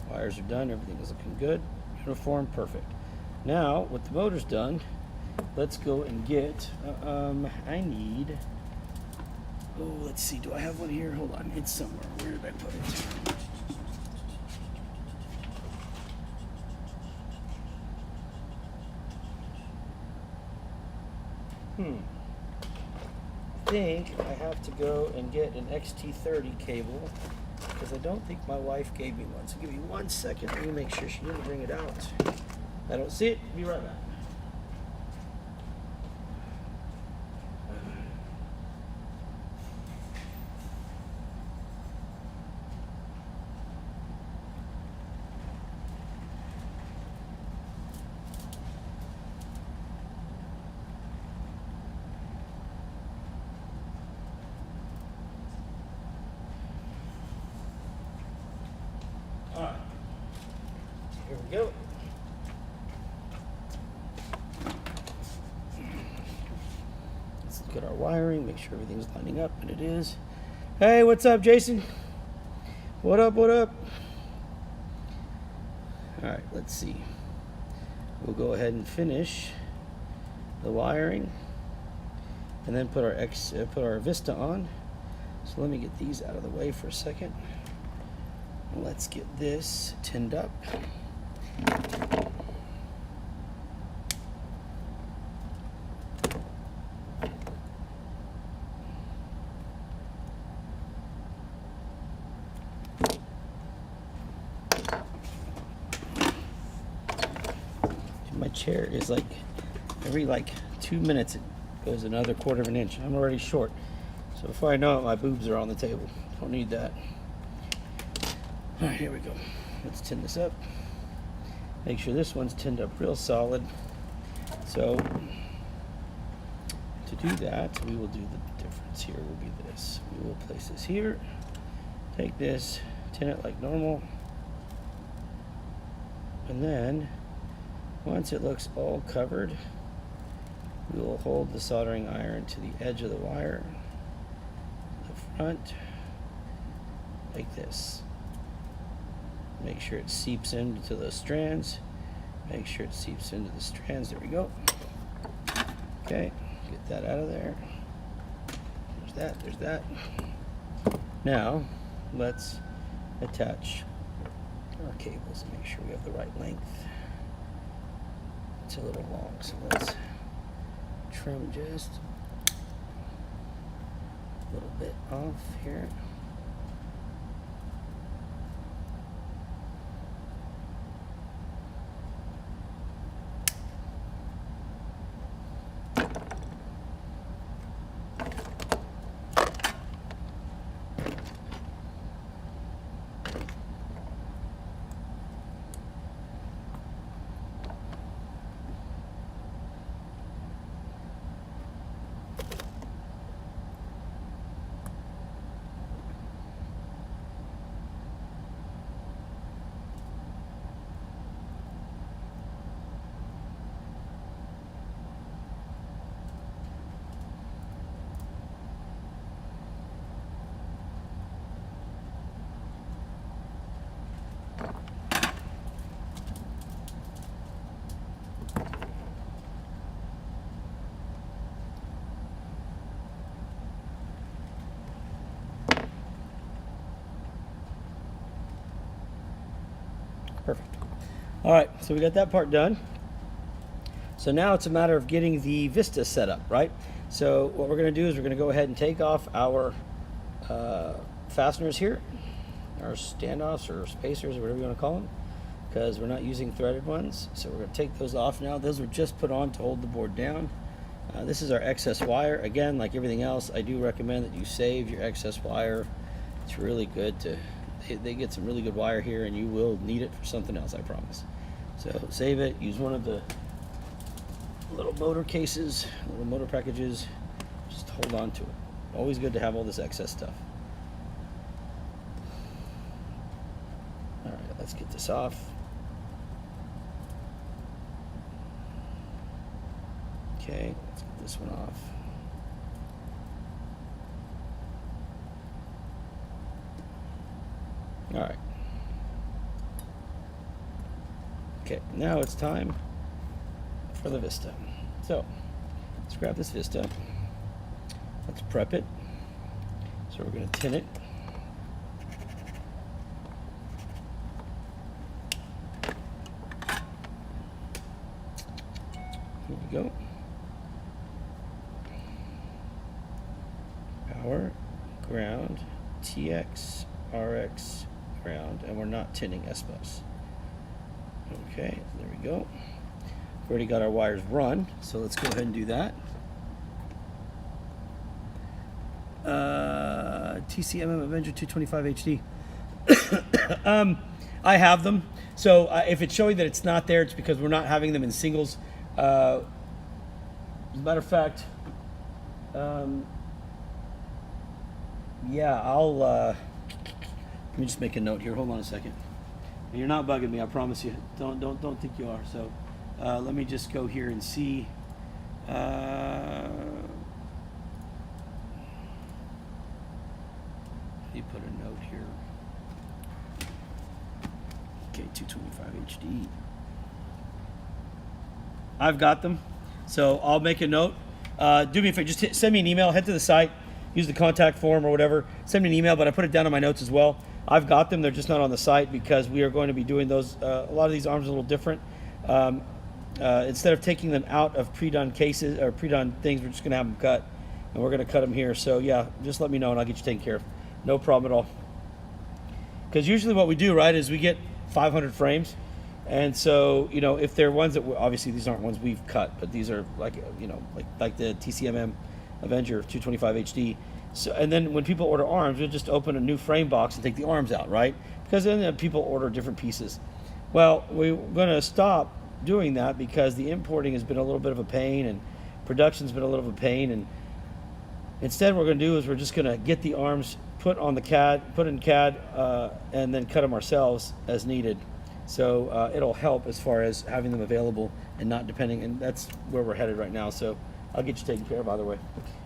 wires are done, everything is looking good, uniform, perfect. Now, with the motors done, let's go and get, I need, oh, let's see, do I have one here? Hold on, it's somewhere. Where did I put it? I think I have to go and get an XT30 cable because I don't think my wife gave me one. So give me 1 second. Let me make sure she didn't bring it out. I don't see it. Be right back. Alright, here we go. Let's look at our wiring, make sure everything's lining up, and it is. Hey, what's up, Jason? What up, what up? Alright, let's see. We'll go ahead and finish the wiring and then put our Vista on. So let me get these out of the way for a second. Let's get this tinned up. My chair is like, every 2 minutes it goes another 1/4 of an inch. I'm already short. So before I know it, my boobs are on the table. Don't need that. All right, here we go. Let's tin this up. Make sure this one's tinned up real solid. So to do that, we will do the difference here will be this. We will place this here, take this, tin it like normal, and then once it looks all covered, We will hold the soldering iron to the edge of the wire, the front, like this. Make sure it seeps into the strands. Make sure it seeps into the strands. There we go. Okay, get that out of there. There's that, there's that. Now, let's attach our cables and make sure we have the right length. It's a little long, so let's trim just a little bit off here. Perfect. All right, so we got that part done. So now it's a matter of getting the Vista set up, right? So what we're going to do is we're going to go ahead and take off our fasteners here, our standoffs or spacers or whatever you want to call them, because we're not using threaded ones. So we're going to take those off now. Those were just put on to hold the board down. This is our excess wire. Again, like everything else, I do recommend that you save your excess wire. It's really good to... They get some really good wire here, and you will need it for something else, I promise. So save it. Use one of the little motor cases, little motor packages. Just hold on to it. Always good to have all this excess stuff. All right, let's get this off. Okay, let's get this one off. All right. Okay, now it's time for the Vista. So let's grab this Vista. Let's prep it. So we're going to tin it. Here we go. Power, ground, TX, RX, ground, and we're not tinning S-bus. Okay, there we go. We've already got our wires run, so let's go ahead and do that. TCMM Avenger 225HD. I have them, so if it's showing that it's not there, it's because we're not having them in singles. As a matter of fact, yeah, I'll let me just make a note here. Hold on a second. You're not bugging me, I promise you. Don't think you are. So let me just go here and see. You put a note here. Okay, 225 HD. I've got them, so I'll make a note. Do me a favor, just send me an email. Head to the site, use the contact form or whatever. Send me an email, but I put it down on my notes as well. I've got them. They're just not on the site because we are going to be doing those. A lot of these arms are a little different. Instead of taking them out of pre-done cases or pre-done things, we're just going to have them cut, and we're going to cut them here. So yeah, just let me know and I'll get you taken care of. No problem at all. Because usually what we do, right, is we get 500 frames, and so if they're ones that obviously these aren't ones we've cut, but these are like like the TCMM Avenger 225 HD. So, and then when people order arms, we'll just open a new frame box and take the arms out, right? Because then people order different pieces. Well, we're going to stop doing that because the importing has been a little bit of a pain and production's been a little bit of a pain. And instead, what we're going to do is we're just going to get the arms put on the CAD, put in CAD, and then cut them ourselves as needed. So it'll help as far as having them available and not depending. And that's where we're headed right now. So I'll get you taken care of either way.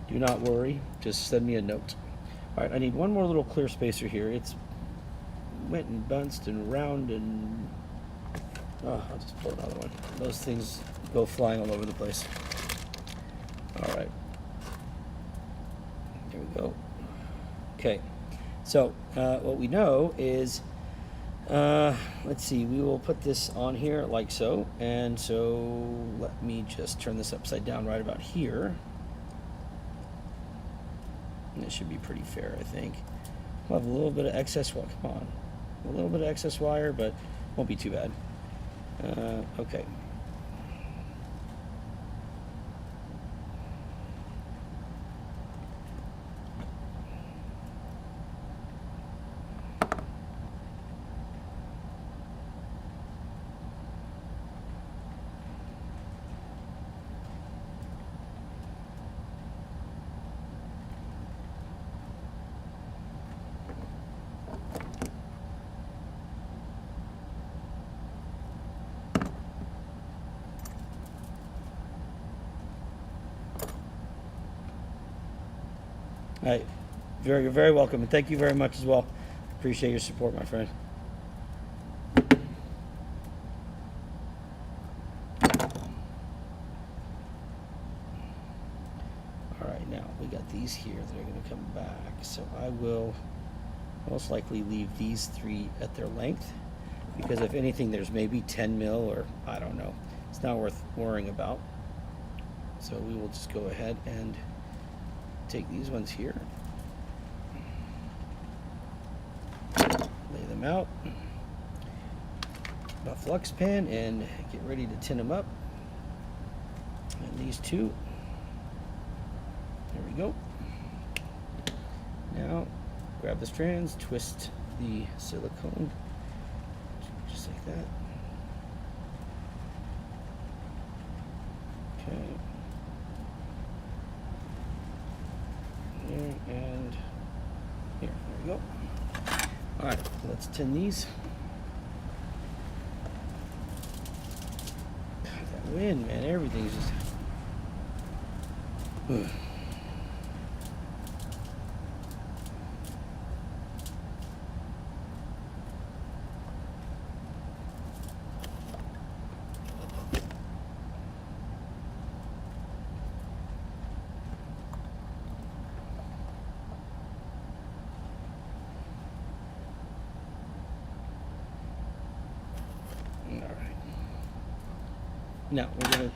Do not worry. Just send me a note. All right, I need one more little clear spacer here. It's went and bounced and round and I'll just pull another one. Those things go flying all over the place. All right. There we go. Okay. So what we know is, let's see, we will put this on here like so. And so let me just turn this upside down right about here. And it should be pretty fair, I think. We'll have a little bit of excess wire. Come on. A little bit of excess wire, but won't be too bad. Okay. All right, you're very welcome, and thank you very much as well. Appreciate your support, my friend. All right, now we got these here that are going to come back, so I will most likely leave these 3 at their length, because if anything, there's maybe 10 mil, or I don't know. It's not worth worrying about. So we will just go ahead and take these ones here, lay them out, a flux pan, and get ready to tin them up. And these 2, there we go. Now grab the strands, twist the silicone just like that. Okay. And here, there we go. All right, let's tin these. God, that wind, man, everything's just. Now we're going to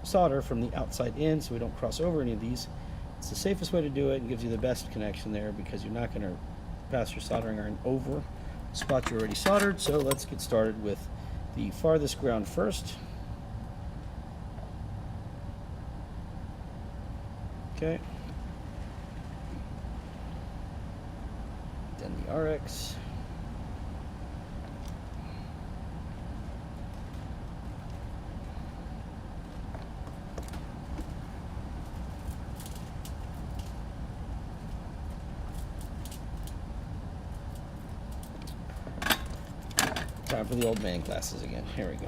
solder from the outside in so we don't cross over any of these. It's the safest way to do it and gives you the best connection there, because you're not going to pass your soldering iron over the spot you already soldered. So let's get started with the farthest ground first. Okay. Then the RX. Time for the old man glasses again. Here we go.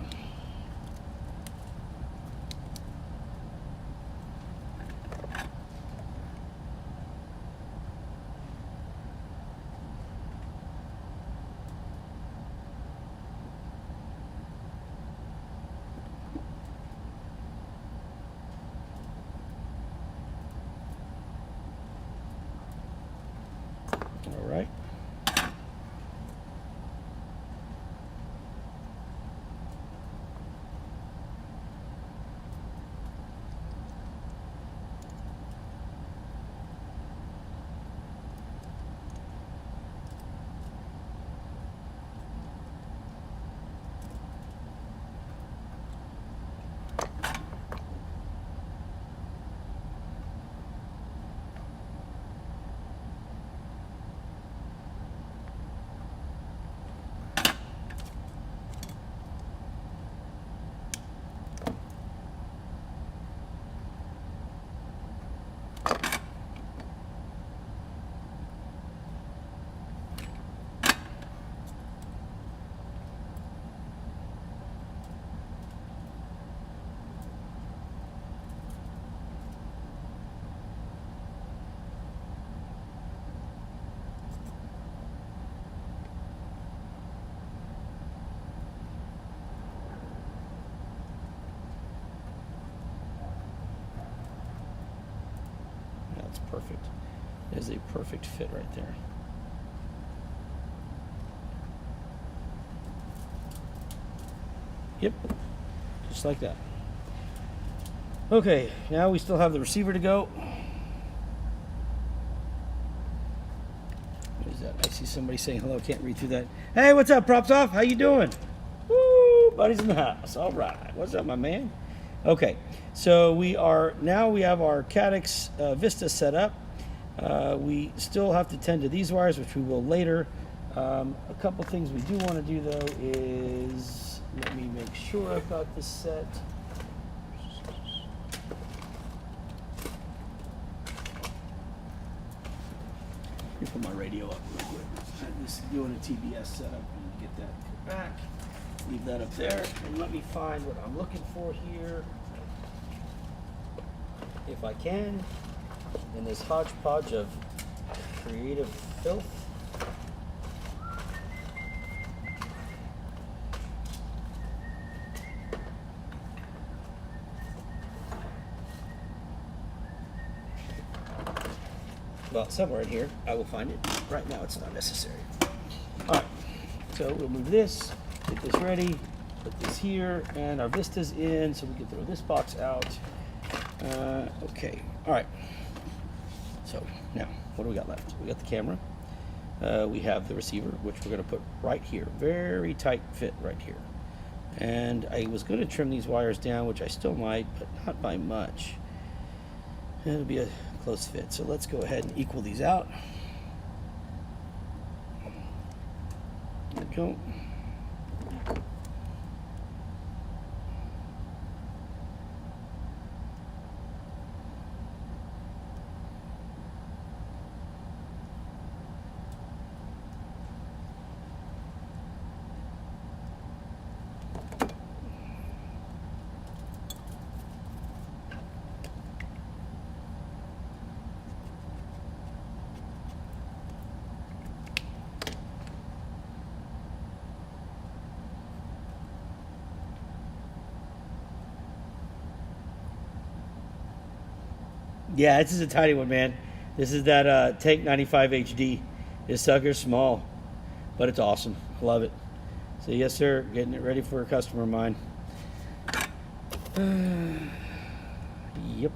All right. perfect. It is a perfect fit right there. Yep, just like that. Okay, now we still have the receiver to go. What is that? I see somebody saying hello. Can't read through that. Hey, what's up, Props Off? How you doing? Woo, buddy's in the house. All right. What's up, my man? Okay, so we have our Caddx Vista set up. We still have to tend to these wires, which we will later. A couple things we do want to do though is, let me make sure I've got this set. Let me put my radio up real quick. I'm just doing a TBS setup and get that back. Leave that up there, and let me find what I'm looking for here, if I can, in this hodgepodge of creative filth. Well, somewhere in here, I will find it. Right now, it's not necessary. All right, so we'll move this, get this ready, put this here, and our Vista's in, so we can throw this box out. Okay, all right. So now, what do we got left? We got the camera. We have the receiver, which we're gonna put right here. Very tight fit right here. And I was gonna trim these wires down, which I still might, but not by much. It'll be a close fit. So let's go ahead and equal these out. There we go. Yeah, this is a tiny one, man. This is that Tank95HD. This sucker's small, but it's awesome. I love it. So yes, sir, getting it ready for a customer of mine. Yep.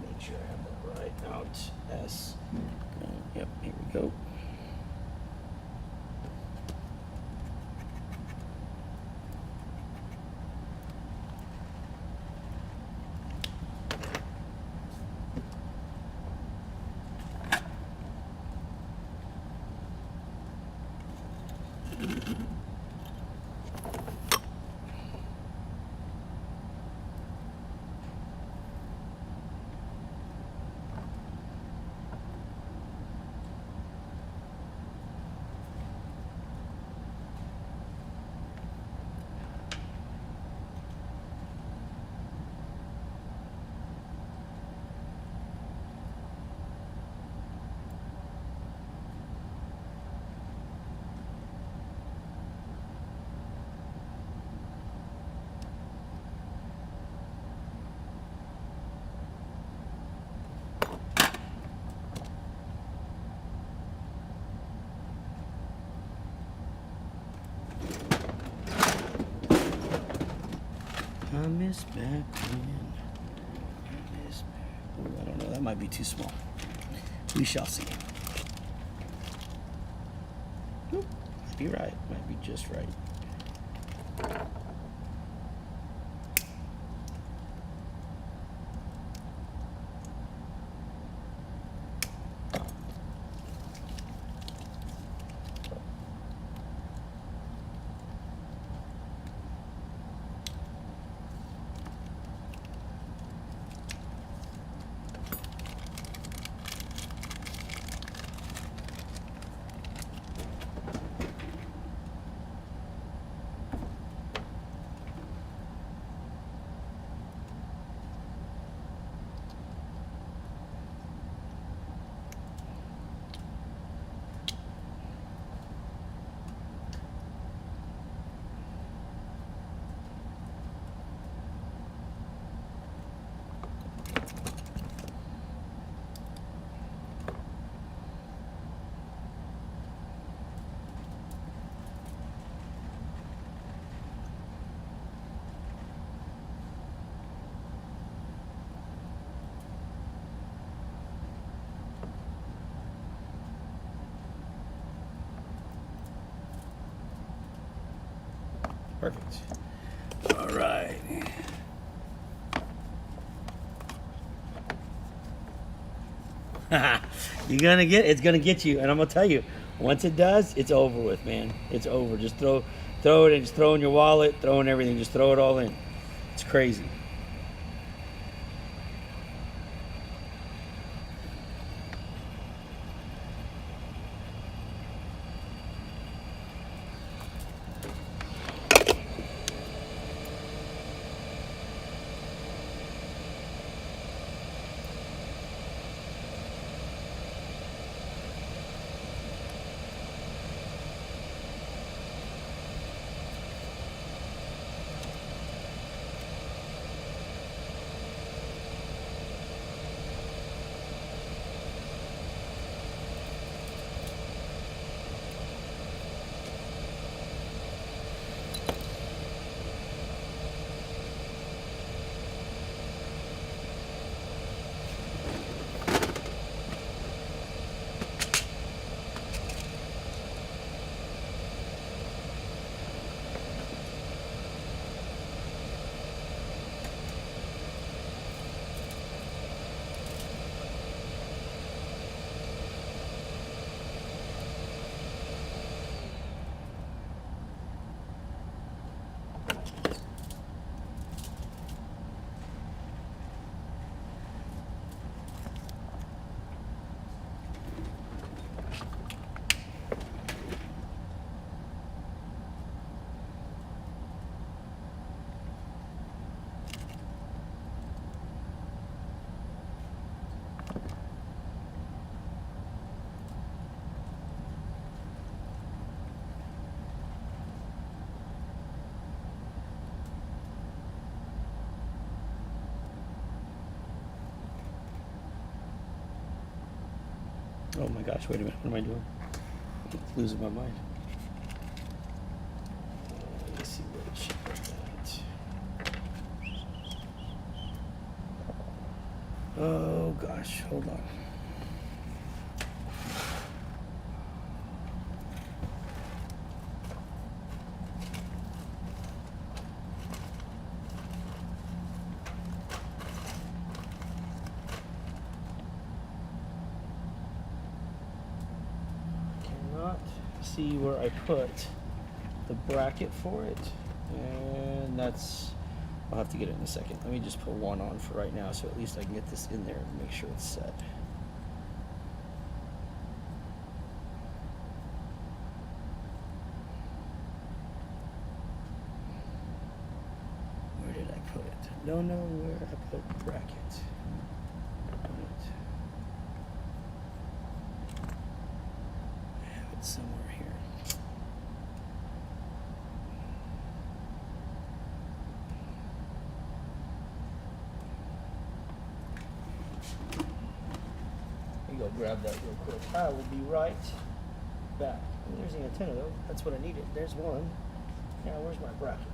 Make sure I have that right. Out S. Yep, here we go. I miss back when. I don't know, that might be too small. We shall see. Nope, might be right, might be just right. Perfect. All right. It's gonna get you, and I'm gonna tell you, once it does, it's over with, man. It's over. Just throw it in, just throw in your wallet, throw in everything, just throw it all in. It's crazy. Oh my gosh, wait a minute, what am I doing? I'm losing my mind. Let me see where it should put that. Oh gosh, hold on. See where I put the bracket for it, and that's, I'll have to get it in a second. Let me just put one on for right now, so at least I can get this in there and make sure it's set. Where did I put it? Don't know where I put bracket. Somewhere here. Let me go grab that real quick. I will be right back. And there's the antenna though. That's what I needed. There's one. Now where's my bracket?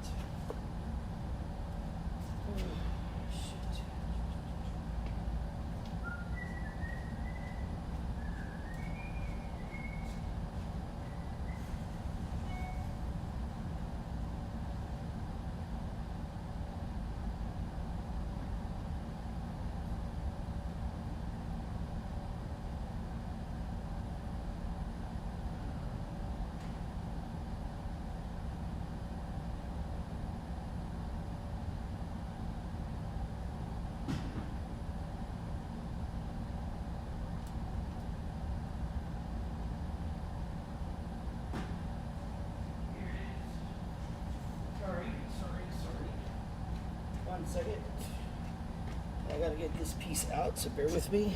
One second. I gotta get this piece out, so bear with me.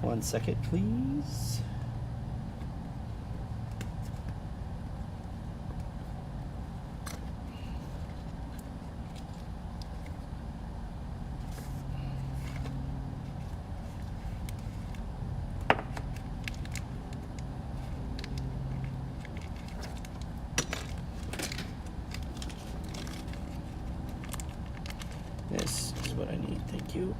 1 second, please. This is what I need, thank you.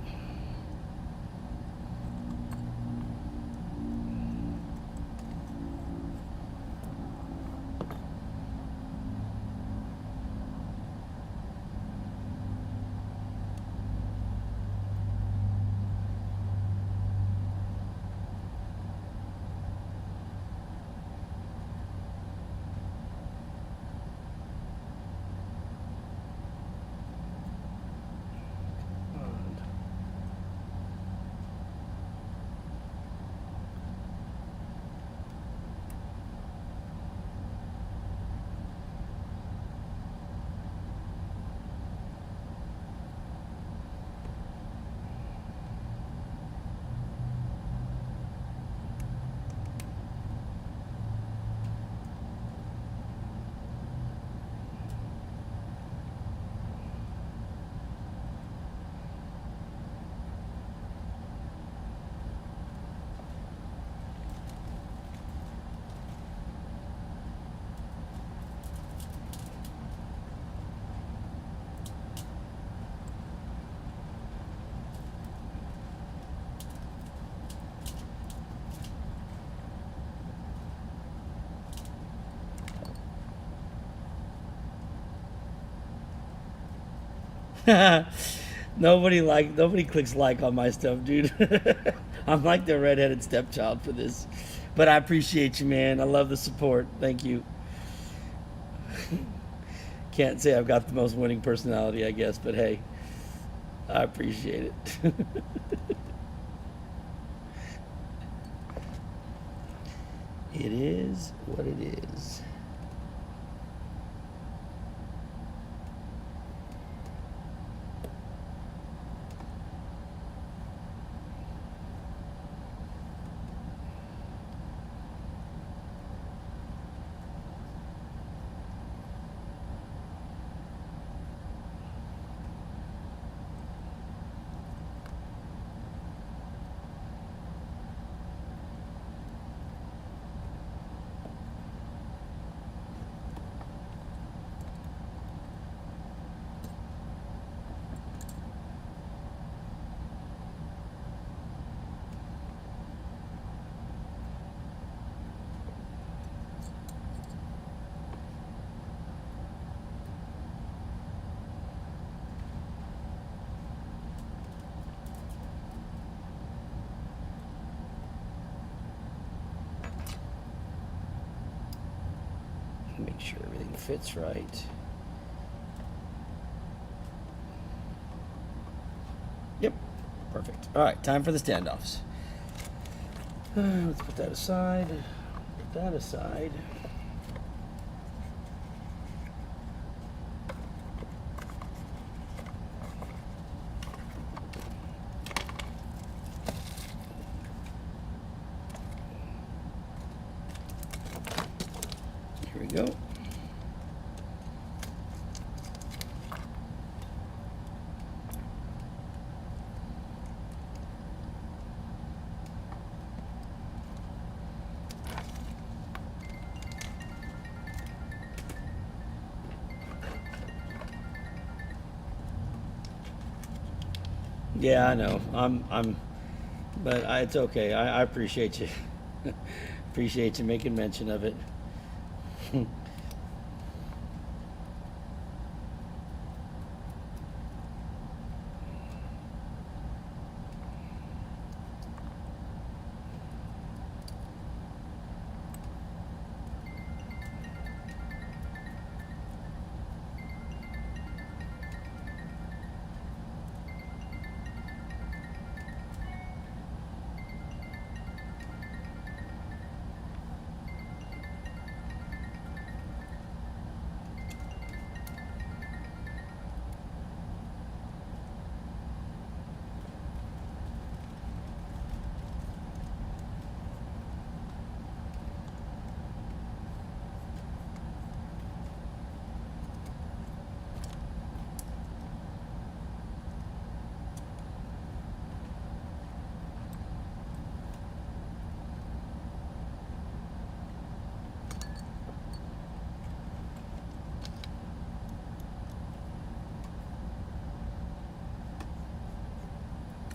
Nobody clicks like on my stuff, dude. I'm like the redheaded stepchild for this. But I appreciate you, man. I love the support. Thank you. Can't say I've got the most winning personality, I guess, but hey, I appreciate it. It is what it is. Make sure everything fits right. Yep, perfect. All right, time for the standoffs. Let's put that aside. Put that aside. Here we go. Yeah, I know. But it's okay. I appreciate you. Appreciate you making mention of it.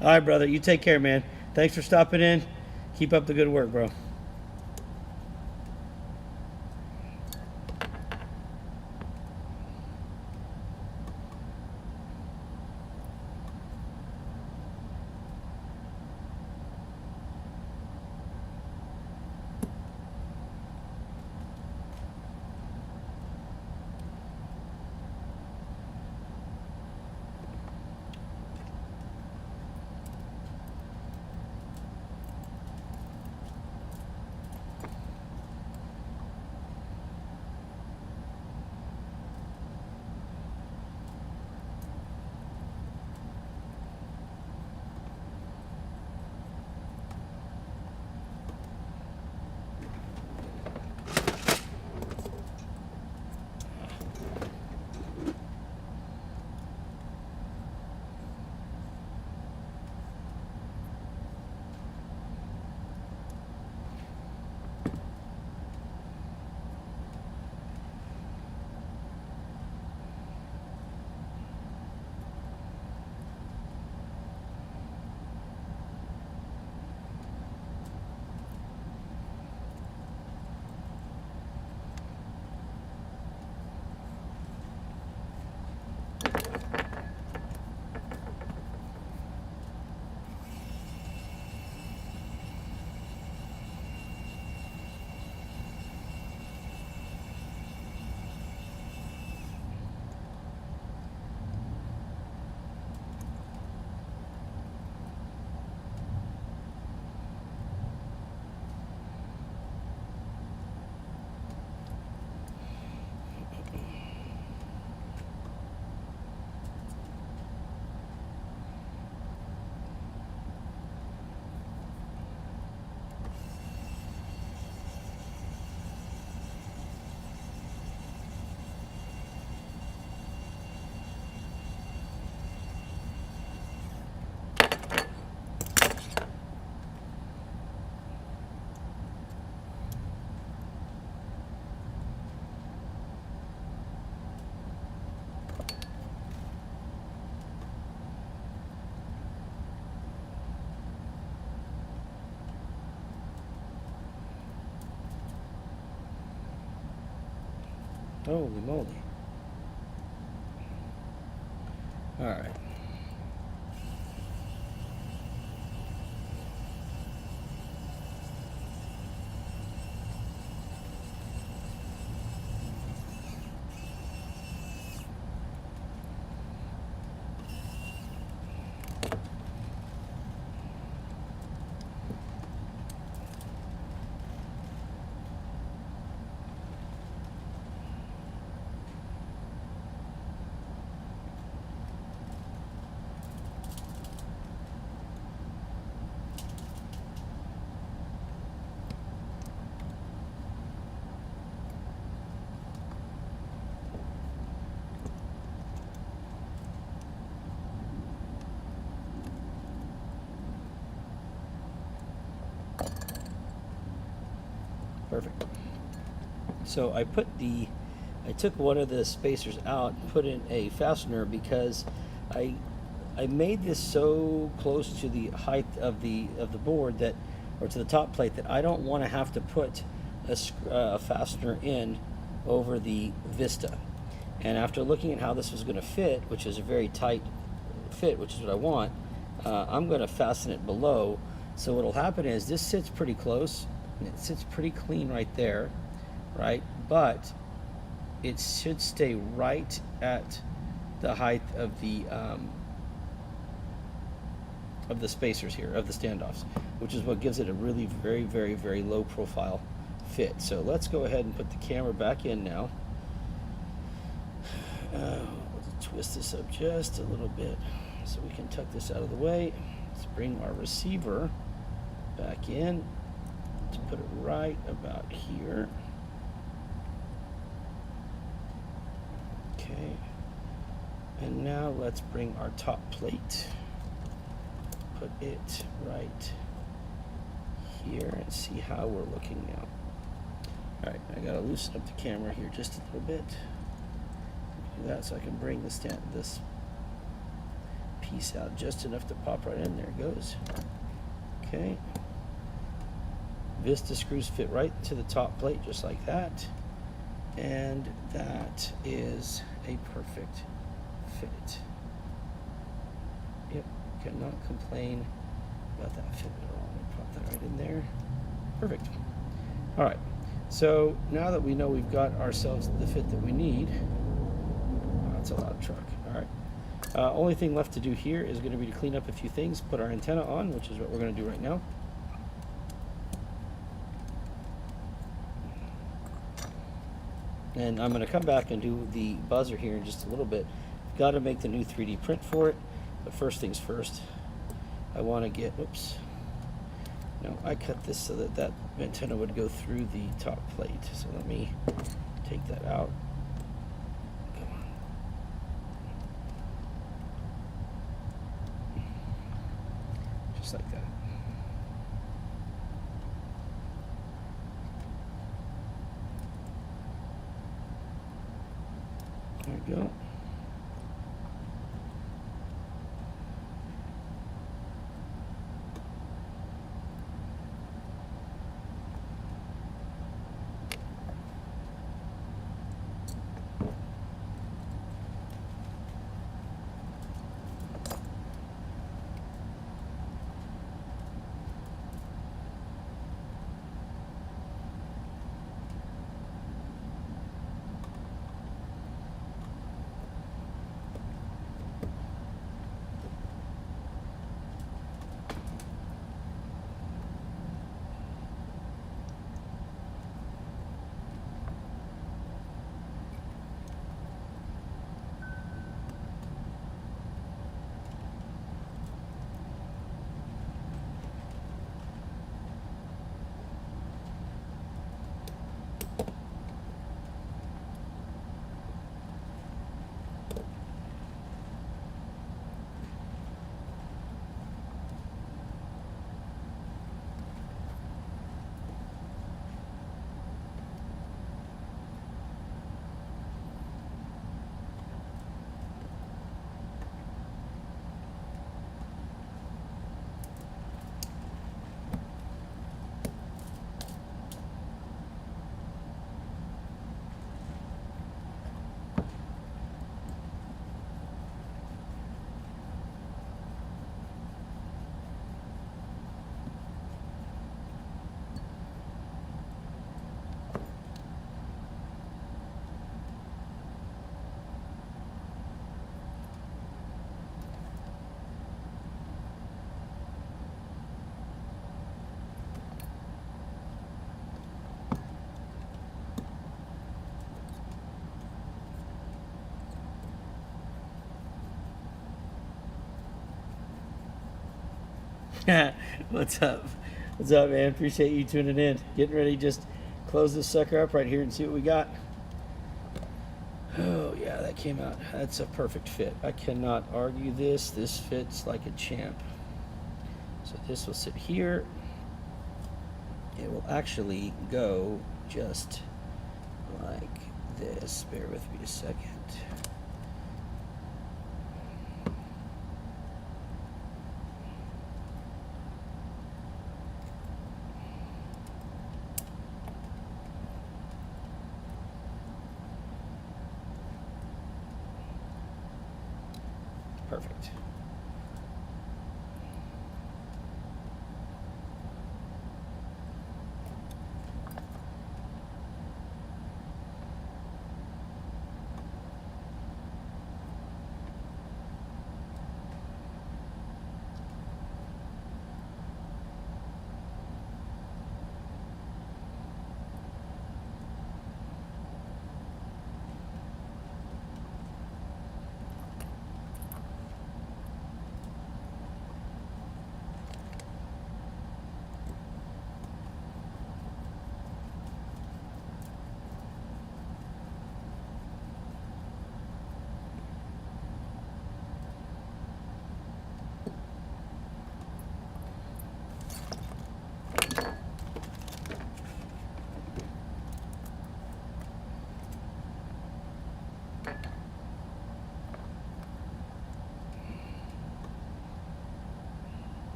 All right, brother. You take care, man. Thanks for stopping in. Keep up the good work, bro. Holy moly. All right. Perfect. So I took one of the spacers out and put in a fastener because I made this so close to the height of the board that, or to the top plate, that I don't want to have to put a fastener in over the vista. And after looking at how this was going to fit, which is a very tight fit, which is what I want, I'm going to fasten it below. So what'll happen is this sits pretty close, and it sits pretty clean right there, right? But it should stay right at the height of the spacers here, of the standoffs, which is what gives it a really very, very, very low profile fit. So let's go ahead and put the camera back in now. Let's twist this up just a little bit so we can tuck this out of the way. Let's bring our receiver back in to put it right about here. Okay, and now let's bring our top plate, put it right here, and see how we're looking now. All right, I gotta loosen up the camera here just a little bit. Do that so I can bring this piece out just enough to pop right in. There it goes. Okay. Vista screws fit right to the top plate just like that. And that is a perfect fit. Yep, cannot complain about that fit at all. Let me pop that right in there. Perfect. All right, so now that we know we've got ourselves the fit that we need, that's a loud truck. All right, only thing left to do here is going to be to clean up a few things, put our antenna on, which is what we're going to do right now. And I'm going to come back and do the buzzer here in just a little bit. Got to make the new 3D print for it, but first things first, I want to get, oops, no, I cut this so that that antenna would go through the top plate. So let me take that out. Come on. Just like that. There we go. What's up? What's up, man? Appreciate you tuning in. Getting ready to just close this sucker up right here and see what we got. Oh, yeah, that came out. That's a perfect fit. I cannot argue this. This fits like a champ. So this will sit here. It will actually go just like this. Bear with me a second. Perfect.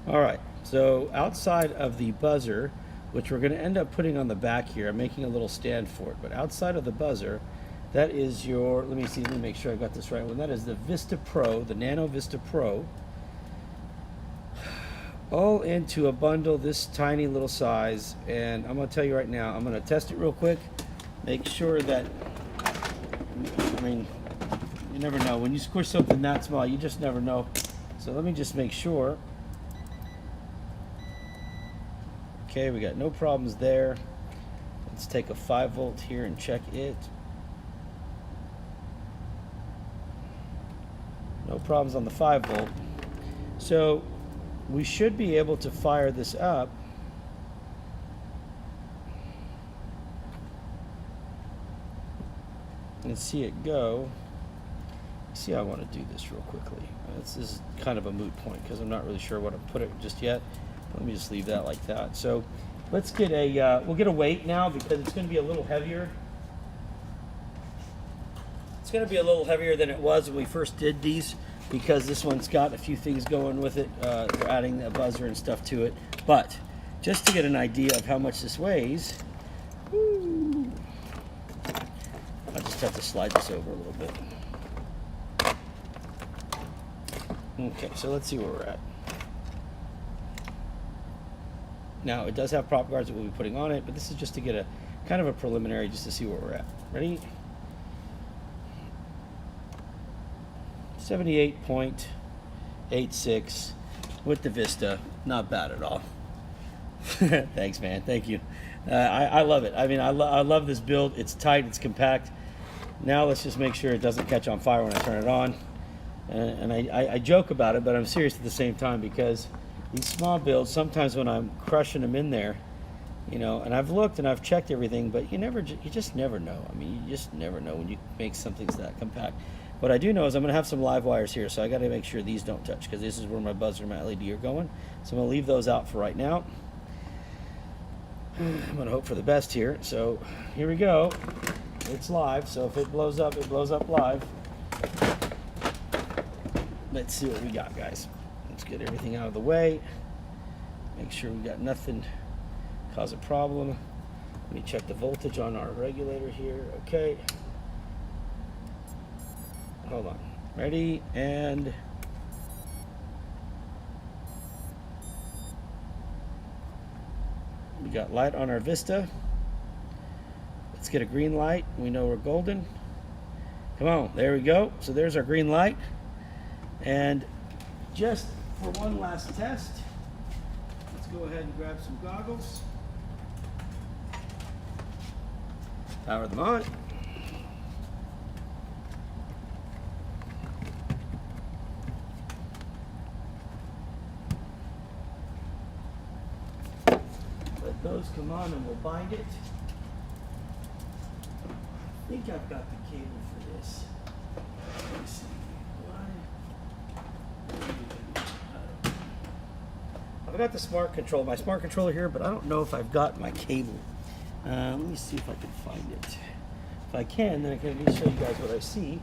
All right, so outside of the buzzer, which we're going to end up putting on the back here, I'm making a little stand for it, but outside of the buzzer, that is your, let me see, let me make sure I got this right one. That is the Vista Pro, the Nano Vista Pro, all into a bundle this tiny little size. And I'm going to tell you right now, I'm going to test it real quick, make sure that, I mean, you never know. When you squish something that small, you just never know. So let me just make sure. Okay, we got no problems there. Let's take a 5 volt here and check it. No problems on the 5 volt. So we should be able to fire this up. And see it go. See how I want to do this real quickly. This is kind of a moot point because I'm not really sure what to put it just yet. Let me just leave that like that. So let's get a, we'll get a weight now because it's going to be a little heavier. It's going to be a little heavier than it was when we first did these because this one's got a few things going with it. We're adding a buzzer and stuff to it. But just to get an idea of how much this weighs, woo, I just have to slide this over a little bit. Okay, so let's see where we're at. Now, it does have prop guards that we'll be putting on it, but this is just to get a kind of a preliminary just to see where we're at. Ready? 78.86 with the Vista. Not bad at all. Thanks, man. Thank you. I love it. I mean, I love this build. It's tight. It's compact. Now let's just make sure it doesn't catch on fire when I turn it on. And I joke about it, but I'm serious at the same time because these small builds, sometimes when I'm crushing them in there, you know, and I've looked and I've checked everything, but you just never know. I mean, you just never know when you make something that compact. What I do know is I'm going to have some live wires here, so I got to make sure these don't touch because this is where my buzzer and my LED are going. So I'm going to leave those out for right now. I'm going to hope for the best here. So here we go. It's live, so if it blows up live. Let's see what we got, guys. Let's get everything out of the way. Make sure we got nothing cause a problem. Let me check the voltage on our regulator here. Okay. Hold on. Ready, and we got light on our Vista. Let's get a green light. We know we're golden. Come on, there we go. So there's our green light. And just for one last test, let's go ahead and grab some goggles. Power them on. Let those come on and we'll bind it. I think I've got the cable for this. Let me see. I've got the smart control, my smart controller here, but I don't know if I've got my cable. Let me see if I can find it. If I can, then I can at least show you guys what I see,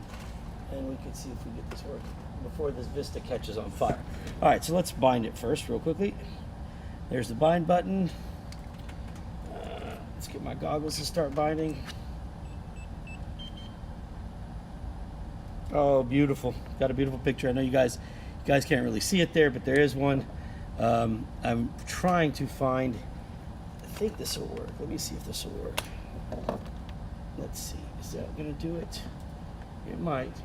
and we can see if we get this working before this Vista catches on fire. All right, so let's bind it first real quickly. There's the bind button. Let's get my goggles to start binding. Oh, beautiful. Got a beautiful picture. I know you guys can't really see it there, but there is one. I'm trying to find, I think this will work. Let me see if this will work. Let's see, is that gonna do it? It might.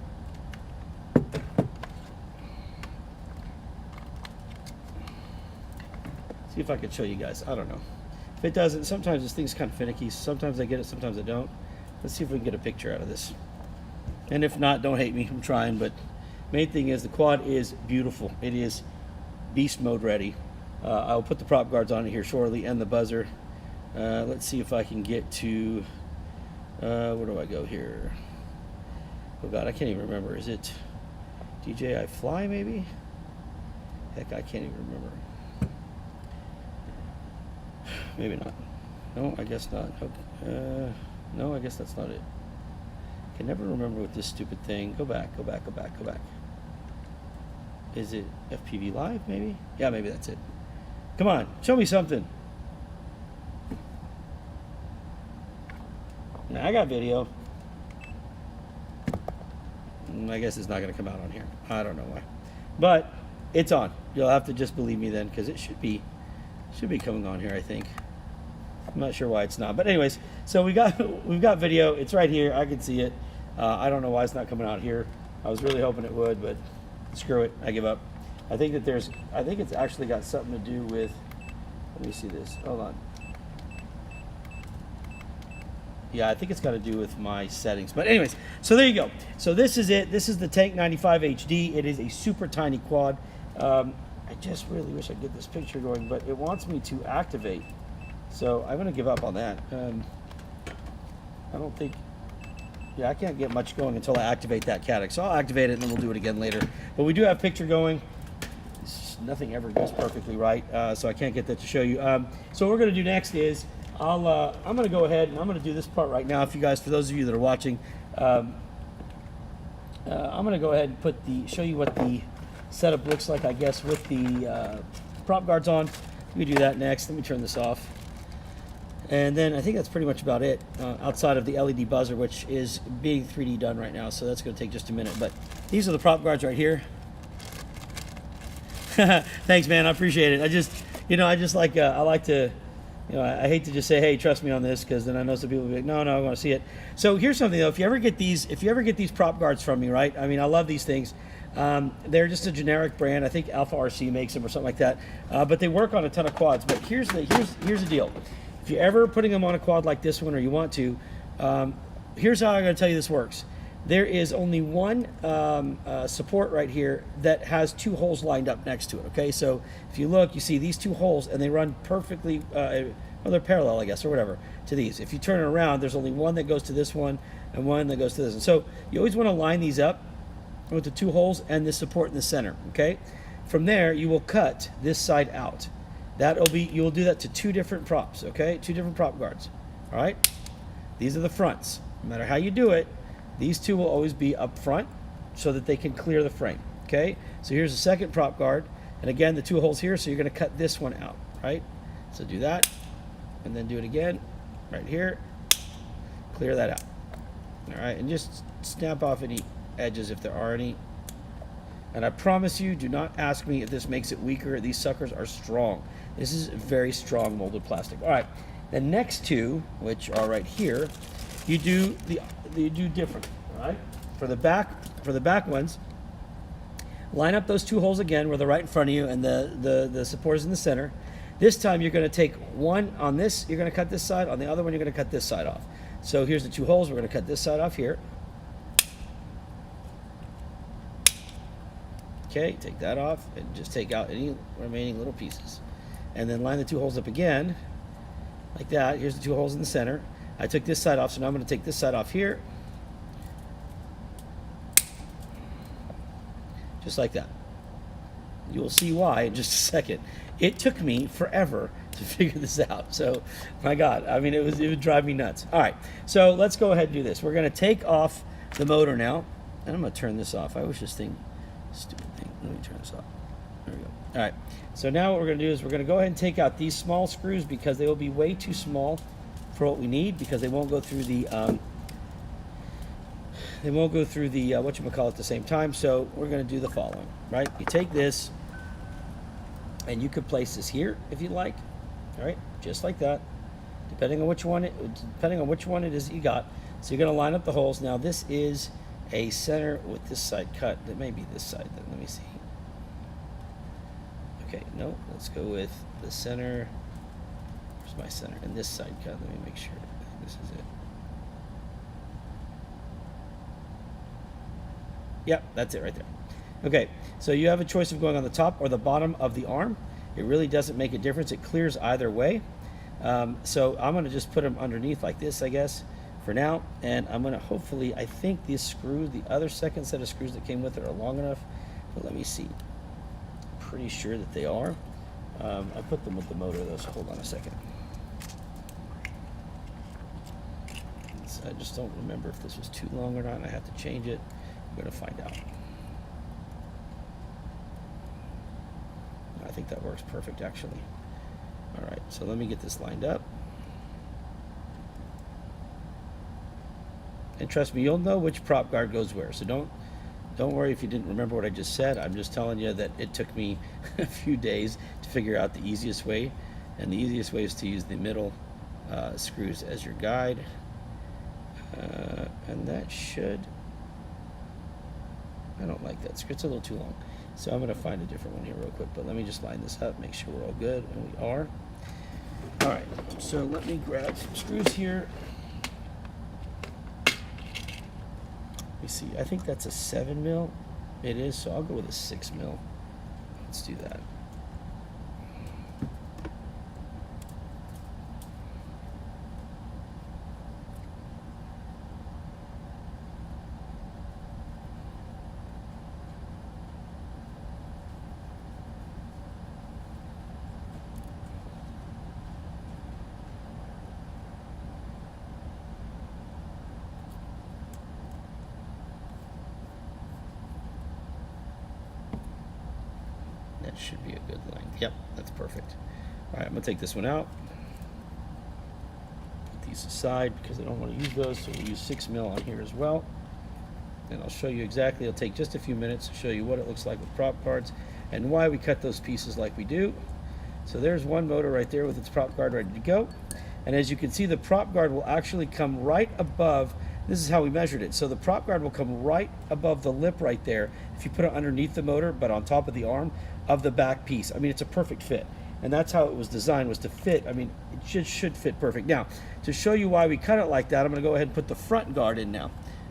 See if I can show you guys. I don't know. If it doesn't, sometimes this thing's kind of finicky. Sometimes I get it, sometimes I don't. Let's see if we can get a picture out of this. And if not, don't hate me, I'm trying, but main thing is the quad is beautiful. It is beast mode ready. I'll put the prop guards on it here shortly and the buzzer. Let's see if I can get to, where do I go here? Oh God, I can't even remember. Is it DJI Fly maybe? Heck, I can't even remember. Maybe not. No, I guess not. Okay. No, I guess that's not it. I can never remember with this stupid thing. Go back. Is it FPV Live, maybe? Yeah, maybe that's it. Come on, show me something. Now, I got video. I guess it's not going to come out on here. I don't know why. But it's on. You'll have to just believe me then, because it should be coming on here, I think. I'm not sure why it's not. But anyways, so we've got video. It's right here. I can see it. I don't know why it's not coming out here. I was really hoping it would, but screw it. I give up. I think it's actually got something to do with, let me see this. Hold on. Yeah, I think it's got to do with my settings. But anyways, so there you go. So this is it. This is the Tank95HD. It is a super tiny quad. I just really wish I could get this picture going, but it wants me to activate. So I'm going to give up on that. I don't think, yeah, I can't get much going until I activate that Cadix. So I'll activate it and then we'll do it again later. But we do have picture going. Nothing ever goes perfectly right, so I can't get that to show you. So what we're going to do next is, I'm going to go ahead and I'm going to do this part right now. If you guys, for those of you that are watching, I'm going to go ahead and show you what the setup looks like, I guess, with the prop guards on. We do that next. Let me turn this off. And then I think that's pretty much about it, outside of the LED buzzer, which is being 3D done right now. So that's going to take just a minute. But these are the prop guards right here. Thanks, man. I appreciate it. I like to, I hate to just say, hey, trust me on this, because then I know some people will be like, no, I want to see it. So here's something though. If you ever get these prop guards from me, right? I mean, I love these things. They're just a generic brand. I think Alpha RC makes them or something like that. But they work on a ton of quads. But here's the deal. If you're ever putting them on a quad like this one, or you want to, here's how I'm going to tell you this works. There is only one support right here that has two holes lined up next to it, okay? So if you look, you see these two holes, and they run perfectly, well, they're parallel, I guess, or whatever, to these. If you turn it around, there's only one that goes to this one and one that goes to this one. So you always want to line these up with the two holes and the support in the center, okay? From there, you will cut this side out. You will do that to two different props, okay? Two different prop guards, all right? These are the fronts. No matter how you do it, these two will always be up front so that they can clear the frame, okay? So here's the second prop guard, and again, the two holes here, so you're gonna cut this one out, right? So do that, and then do it again, right here, clear that out, all right? And just snap off any edges if there are any. And I promise you, do not ask me if this makes it weaker. These suckers are strong. This is very strong molded plastic. All right, the next two, which are right here, you do different, all right? For the back ones, line up those two holes again where they're right in front of you, and the support is in the center. This time you're going to take one on this, you're going to cut this side, on the other one you're going to cut this side off. So here's the two holes, we're going to cut this side off here. Okay, take that off and just take out any remaining little pieces. And then line the two holes up again, like that. Here's the two holes in the center. I took this side off, so now I'm going to take this side off here. Just like that. You will see why in just a second. It took me forever to figure this out. So, my God, I mean, it would drive me nuts. All right, so let's go ahead and do this. We're going to take off the motor now, and I'm going to turn this off. I wish this thing, stupid thing. Let me turn this off. There we go. All right, so now what we're going to do is we're going to go ahead and take out these small screws because they will be way too small for what we need, because they won't go through the whatchamacallit at the same time. So we're going to do the following, right? You take this, and you could place this here if you like, all right, just like that, depending on which one it is that you got. So you're going to line up the holes. Now this is a center with this side cut. That may be this side then. Let me see. Okay, no, let's go with the center. Where's my center? And this side cut. Let me make sure. I think this is it. Yep, that's it right there. Okay, so you have a choice of going on the top or the bottom of the arm. It really doesn't make a difference. It clears either way. So I'm going to just put them underneath like this, I guess, for now. And I'm going to hopefully, I think these screws, the other second set of screws that came with it are long enough. But let me see. Pretty sure that they are. I put them with the motor though, so hold on a second. So I just don't remember if this was too long or not. I have to change it. I'm going to find out. think that works perfect actually. All right, so let me get this lined up. And trust me, you'll know which prop guard goes where. So don't worry if you didn't remember what I just said. I'm just telling you that it took me a few days to figure out the easiest way. And the easiest way is to use the middle screws as your guide. And that should, I don't like that screw, it's a little too long. So I'm gonna find a different one here real quick, but let me just line this up, make sure we're all good, and we are. All right, so let me grab some screws here. Let me see, I think that's a 7 mil. It is, so I'll go with a 6 mil. Let's do that. That should be a good length. Yep, that's perfect. All right, I'm gonna take this one out. Put these aside because I don't want to use those, so we'll use 6 mil on here as well. And I'll show you exactly, it'll take just a few minutes to show you what it looks like with prop guards and why we cut those pieces like we do. So there's one motor right there with its prop guard ready to go. And as you can see, the prop guard will actually come right above, this is how we measured it. So the prop guard will come right above the lip right there if you put it underneath the motor, but on top of the arm of the back piece. I mean, it's a perfect fit. And that's how it was designed, was to fit. I mean, it should fit perfect. Now, to show you why we cut it like that, I'm gonna go ahead and put the front guard in now,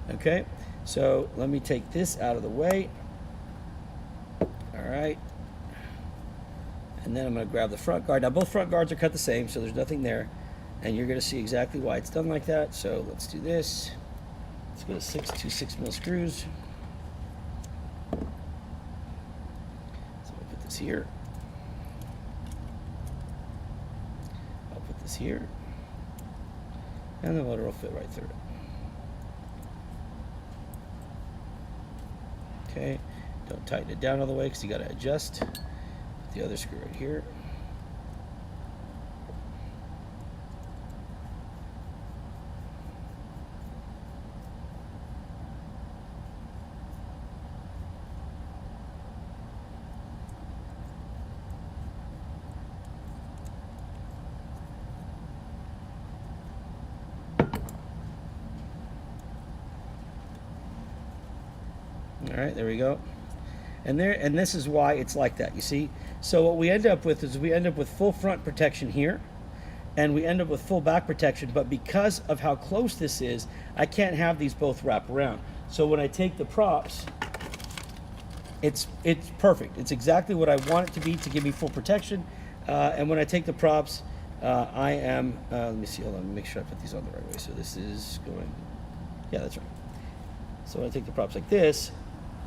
okay? So let me take this out of the way. All right. And then I'm gonna grab the front guard. Now, both front guards are cut the same, so there's nothing there. And you're gonna see exactly why it's done like that. So let's do this. Let's go to 2 6 mil screws. So I'll put this here. I'll put this here. And the motor will fit right through it. Okay, don't tighten it down all the way because you got to adjust. Put the other screw right here. All right, there we go. And this is why it's like that, you see? So what we end up with is we end up with full front protection here, and we end up with full back protection, but because of how close this is, I can't have these both wrap around. So when I take the props, it's perfect. It's exactly what I want it to be to give me full protection. And when I take the props, I am, let me see, hold on, let me make sure I put these on the right way. So this is going, yeah, that's right. So when I take the props like this,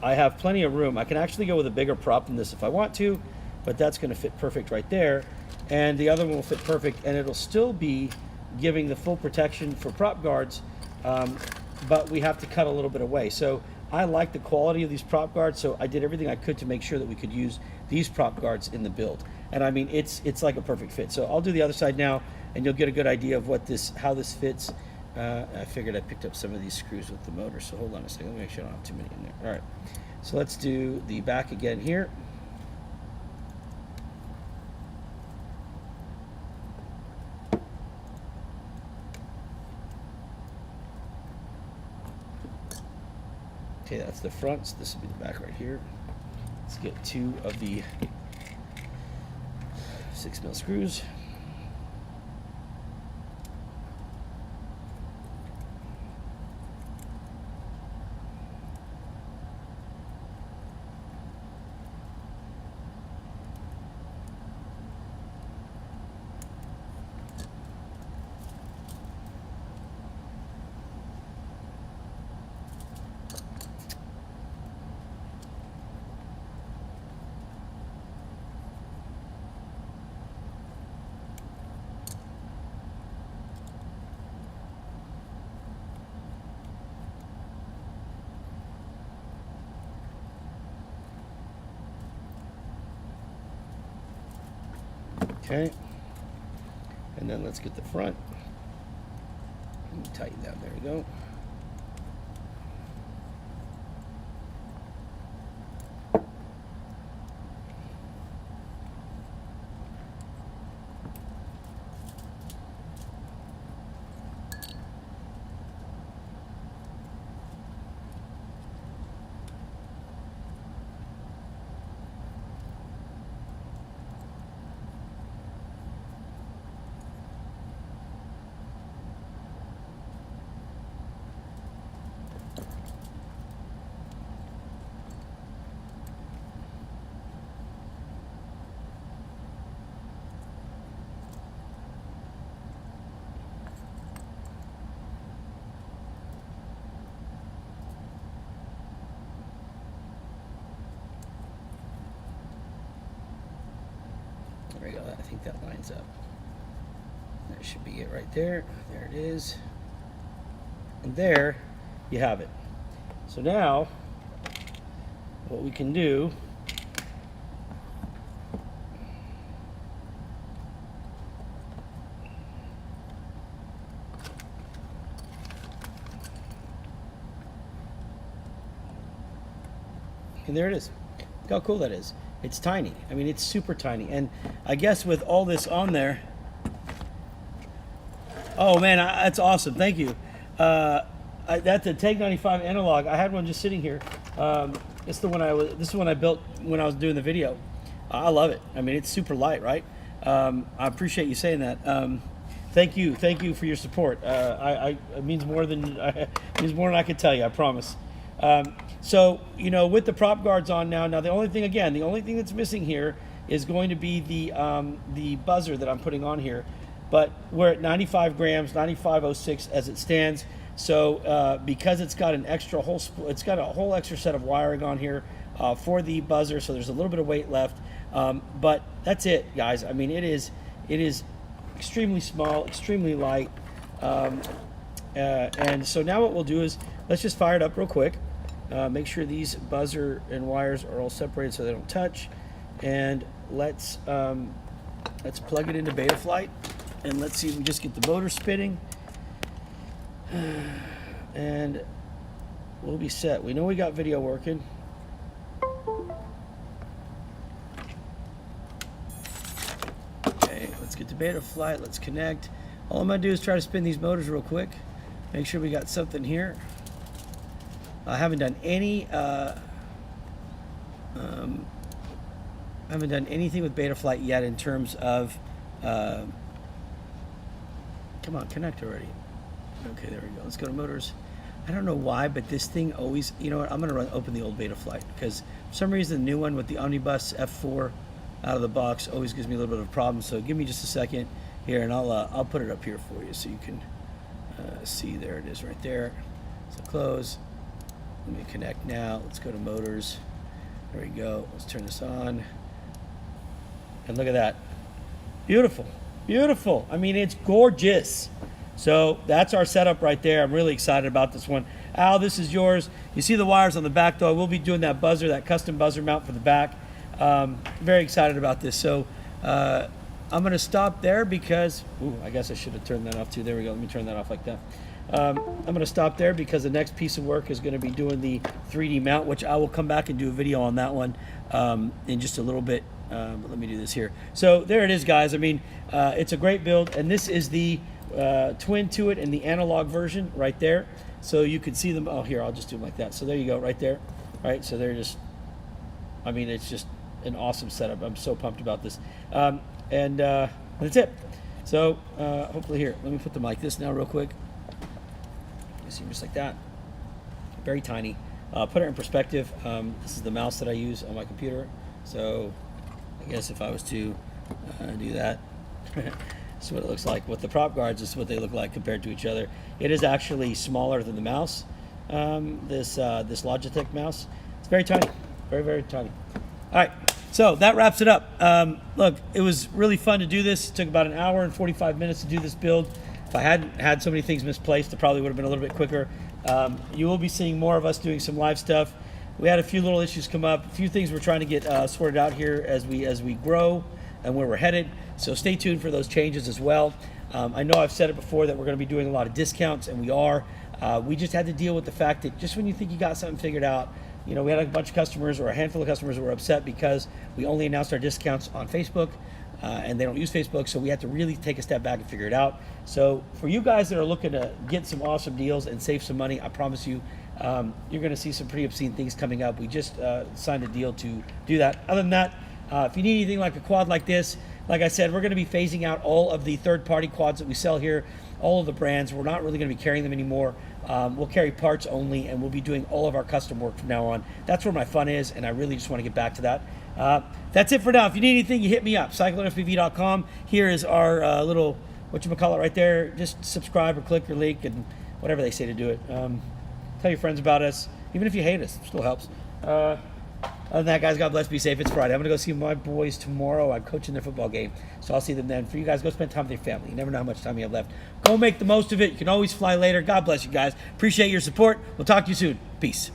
I have plenty of room. I can actually go with a bigger prop than this if I want to, but that's gonna fit perfect right there. And the other one will fit perfect, and it'll still be giving the full protection for prop guards, but we have to cut a little bit away. So I like the quality of these prop guards, so I did everything I could to make sure that we could use these prop guards in the build. And I mean, it's like a perfect fit. So I'll do the other side now, and you'll get a good idea of how this fits. I figured I picked up some of these screws with the motor, so hold on a second. Let me make sure I don't have too many in there. All right, so let's do the back again here. Okay, that's the front, so this will be the back right here. Let's get 2 of the 6 mil screws. Okay. And then let's get the front. Tighten that. There we go. There we go. I think that lines up. That should be it right there. There it is. And there you have it. So now, what we can do and there it is. Look how cool that is. It's tiny. I mean, it's super tiny. And I guess with all this on there, oh man, that's awesome. Thank you. That's a Tank95 analog. I had one just sitting here. This is the one I built when I was doing the video. I love it. I mean, it's super light, right? I appreciate you saying that. Thank you for your support. It means more than I could tell you. I promise. So, you know, with the prop guards on now, the only thing that's missing here is going to be the buzzer that I'm putting on here. But we're at 95 grams, 9506 as it stands. So because it's got it's got a whole extra set of wiring on here for the buzzer. So there's a little bit of weight left. But that's it, guys. I mean, it is extremely small, extremely light. And so now what we'll do is let's just fire it up real quick. Make sure these buzzer and wires are all separated so they don't touch. And let's plug it into Betaflight. And let's see if we just get the motor spinning. And we'll be set. We know we got video working. Okay, let's get the Betaflight. Let's connect. All I'm going to do is try to spin these motors real quick. Make sure we got something here. I haven't done anything with Betaflight yet in terms of come on, connect already. Okay, there we go. Let's go to motors. I don't know why, but this thing always, you know what, I'm gonna open the old Betaflight because for some reason the new one with the Omnibus F4 out of the box always gives me a little bit of a problem. So give me just a second here and I'll put it up here for you so you can see. There it is right there. So close. Let me connect now. Let's go to motors. There we go. Let's turn this on. And look at that. Beautiful. Beautiful. I mean, it's gorgeous. So that's our setup right there. I'm really excited about this one. Al, this is yours. You see the wires on the back though. We'll be doing that buzzer, that custom buzzer mount for the back. Very excited about this. So I'm going to stop there because, I guess I should have turned that off too. There we go. Let me turn that off like that. I'm going to stop there because the next piece of work is going to be doing the 3D mount, which I will come back and do a video on that one in just a little bit. But let me do this here. So there it is, guys. I mean, it's a great build, and this is the twin to it and the analog version right there. So you can see them. Oh, here, I'll just do them like that. So there you go, right there. All right, so they're just, I mean, it's just an awesome setup. I'm so pumped about this. And that's it. So hopefully here, let me put them like this now real quick. You see, just like that. Very tiny. Put it in perspective. This is the mouse that I use on my computer. So I guess if I was to do that, this is what it looks like. With the prop guards, this is what they look like compared to each other. It is actually smaller than the mouse. This Logitech mouse. It's very tiny. Very, very tiny. All right. So that wraps it up. Look, it was really fun to do this. It took about an hour and 45 minutes to do this build. If I hadn't had so many things misplaced, it probably would have been a little bit quicker. You will be seeing more of us doing some live stuff. We had a few little issues come up, a few things we're trying to get sorted out here as we grow and where we're headed. So stay tuned for those changes as well. I know I've said it before that we're going to be doing a lot of discounts, and we are. We just had to deal with the fact that just when you think you got something figured out, you know, we had a bunch of customers, or a handful of customers, who were upset because we only announced our discounts on Facebook, and they don't use Facebook, so we had to really take a step back and figure it out. So for you guys that are looking to get some awesome deals and save some money, I promise you, you're going to see some pretty obscene things coming up. We just signed a deal to do that. Other than that, if you need anything like a quad like this, like I said, we're going to be phasing out all of the third-party quads that we sell here, all of the brands. We're not really going to be carrying them anymore. We'll carry parts only, and we'll be doing all of our custom work from now on. That's where my fun is, and I really just want to get back to that. That's it for now. If you need anything, you hit me up, CycloneFPV.com. Here is our little, whatchamacallit right there. Just subscribe or click or link and whatever they say to do it. Tell your friends about us. Even if you hate us, it still helps. Other than that, guys, God bless, be safe. It's Friday. I'm going to go see my boys tomorrow. I'm coaching their football game, so I'll see them then. For you guys, go spend time with your family. You never know how much time you have left. Go make the most of it. You can always fly later. God bless you guys. Appreciate your support. We'll talk to you soon. Peace.